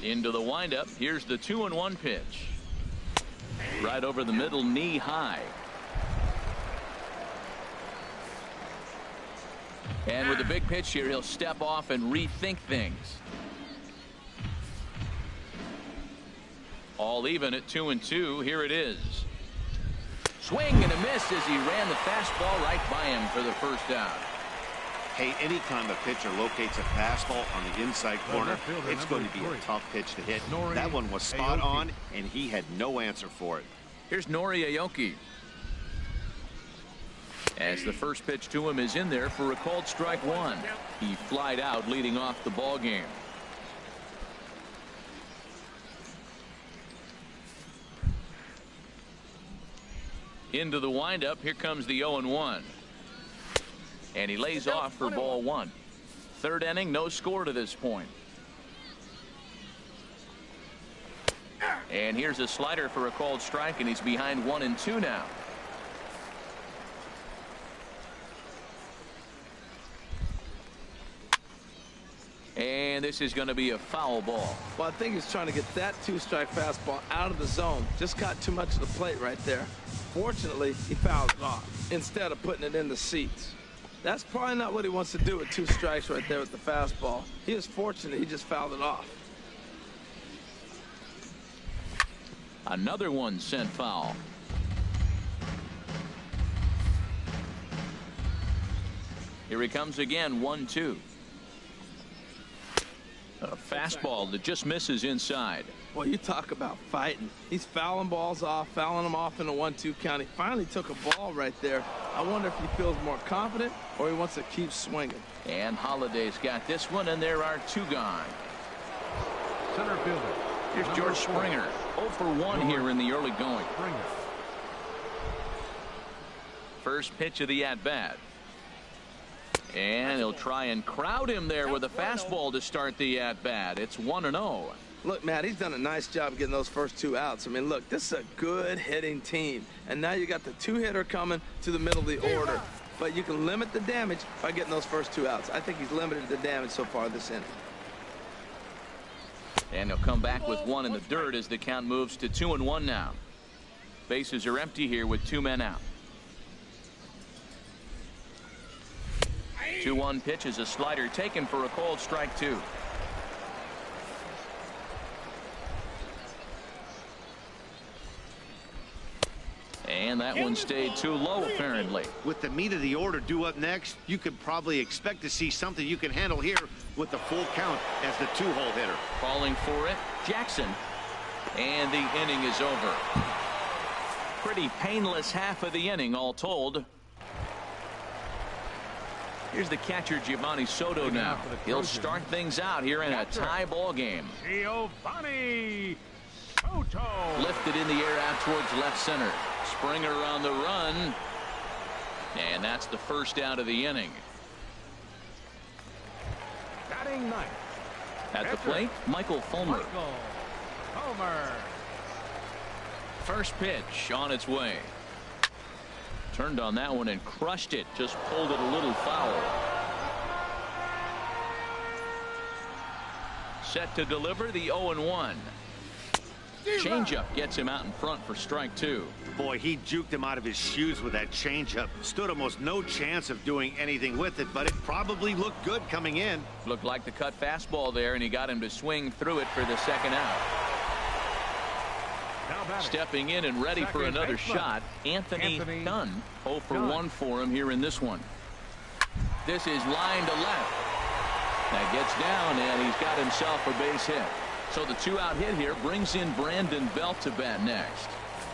Into the windup, here's the 2-1 pitch. Right over the middle, knee high. And with a big pitch here, he'll step off and rethink things. All even at 2-2. Here it is. Swing and a miss as he ran the fastball right by him for the first out. Hey, anytime a pitcher locates a fastball on the inside corner, it's going to be a tough pitch to hit. That one was spot on, and he had no answer for it. Here's Nori Aoki. As the first pitch to him is in there for a called strike 1. He flied out leading off the ball game. Into the windup. Here comes the 0-1. And he lays off for ball 1. Third inning, no score to this point. And here's a slider for a called strike, and he's behind 1-2 now. And this is going to be a foul ball. Well, I think he's trying to get that 2-strike fastball out of the zone. Just got too much of the plate right there. Fortunately, he fouled it off instead of putting it in the seats. That's probably not what he wants to do with 2 strikes right there with the fastball. He is fortunate he just fouled it off. Another one sent foul. Here he comes again, 1-2. A fastball that just misses inside. Well, you talk about fighting. He's fouling balls off, fouling them off in a 1-2 count. He finally took a ball right there. I wonder if he feels more confident or he wants to keep swinging. And Holliday's got this one, and there are 2 gone. Center fielder. Here's George Springer. 0 for 1 here in the early going. First pitch of the at-bat. And he'll try and crowd him there with a fastball to start the at-bat. It's 1-0. Look, Matt, he's done a nice job getting those first 2 outs. I mean, look, this is a good hitting team. And now you got the 2-hitter coming to the middle of the order. But you can limit the damage by getting those first 2 outs. I think he's limited the damage so far this inning. And he'll come back with 1 in the dirt as the count moves to 2-1 now. Bases are empty here with 2 men out. 2-1 pitch is a slider taken for a called strike 2. And that one stayed too low, apparently. With the meat of the order due up next, you could probably expect to see something you can handle here with the full count as the 2-hole hitter. Calling for it, Jackson. And the inning is over. Pretty painless half of the inning, all told. Here's the catcher, Giovanni Soto now. He'll start things out here in a tie ball game. Giovanni Soto. Lifted in the air out towards left center. Springer on the run. And that's the first out of the inning. Batting ninth, At the plate, Michael Fulmer. Michael Fulmer. First pitch on its way. Turned on that one and crushed it. Just pulled it a little foul. Set to deliver the 0-1. Changeup gets him out in front for strike 2. Boy, he juked him out of his shoes with that changeup. Stood almost no chance of doing anything with it, but it probably looked good coming in. Looked like the cut fastball there, and he got him to swing through it for the second out. Now batting. Stepping in and ready for Second another baseman, shot, Anthony Dunn. 0 for Dunn. 1 for him here in this one. This is line to left. That gets down, and he's got himself a base hit. So the 2-out hit here brings in Brandon Belt to bat next.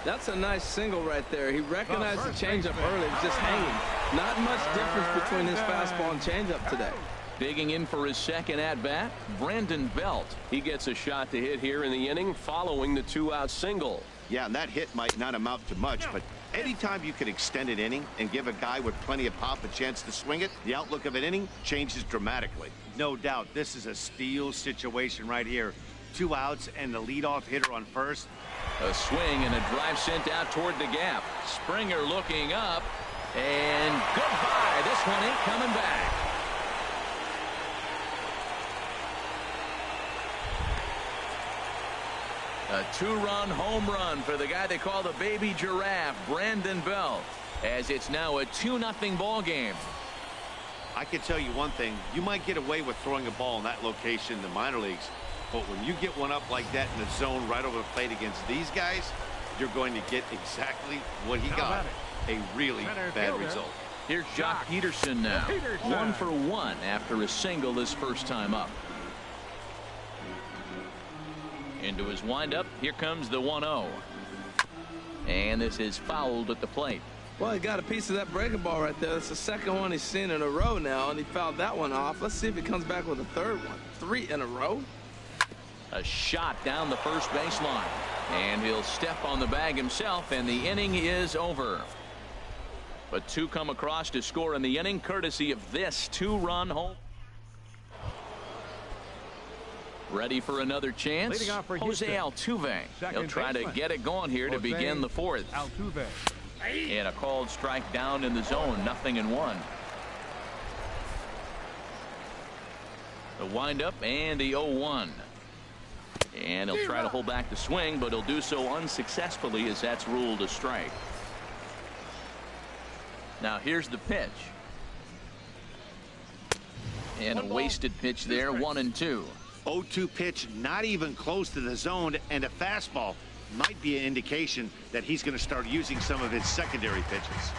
That's a nice single right there. He recognized the changeup early. It was just hanging. Not much difference between his fastball and changeup today. Digging in for his second at-bat, Brandon Belt. He gets a shot to hit here in the inning following the 2-out single. Yeah, and that hit might not amount to much, but anytime you can extend an inning and give a guy with plenty of pop a chance to swing it, the outlook of an inning changes dramatically. No doubt, this is a steal situation right here. 2 outs and the leadoff hitter on first. A swing and a drive sent out toward the gap. Springer looking up, and goodbye. This one ain't coming back. A 2-run home run for the guy they call the baby giraffe, Brandon Belt, as it's now a 2-0 ball game. I can tell you one thing. You might get away with throwing a ball in that location in the minor leagues, but when you get one up like that in the zone right over the plate against these guys, you're going to get exactly what he got. A really bad result. Here's Jock Peterson now. 1 for 1 after a single his first time up. Into his windup. Here comes the 1-0. And this is fouled at the plate. Well, he got a piece of that breaking ball right there. That's the second one he's seen in a row now, and he fouled that one off. Let's see if he comes back with a third one. 3 in a row. A shot down the first baseline. And he'll step on the bag himself, and the inning is over. But 2 come across to score in the inning, courtesy of this 2-run home. Ready for another chance? Leading off for Jose Houston. Altuve. He'll Second try to baseman. get it going here to Jose begin the 4th. Altuve. And a called strike down in the zone. 0-1. The windup and the 0-1. And he'll try to hold back the swing, but he'll do so unsuccessfully as that's ruled a strike. Now here's the pitch. And a wasted pitch there. 1-2. 0-2 pitch, not even close to the zone, and a fastball might be an indication that he's going to start using some of his secondary pitches.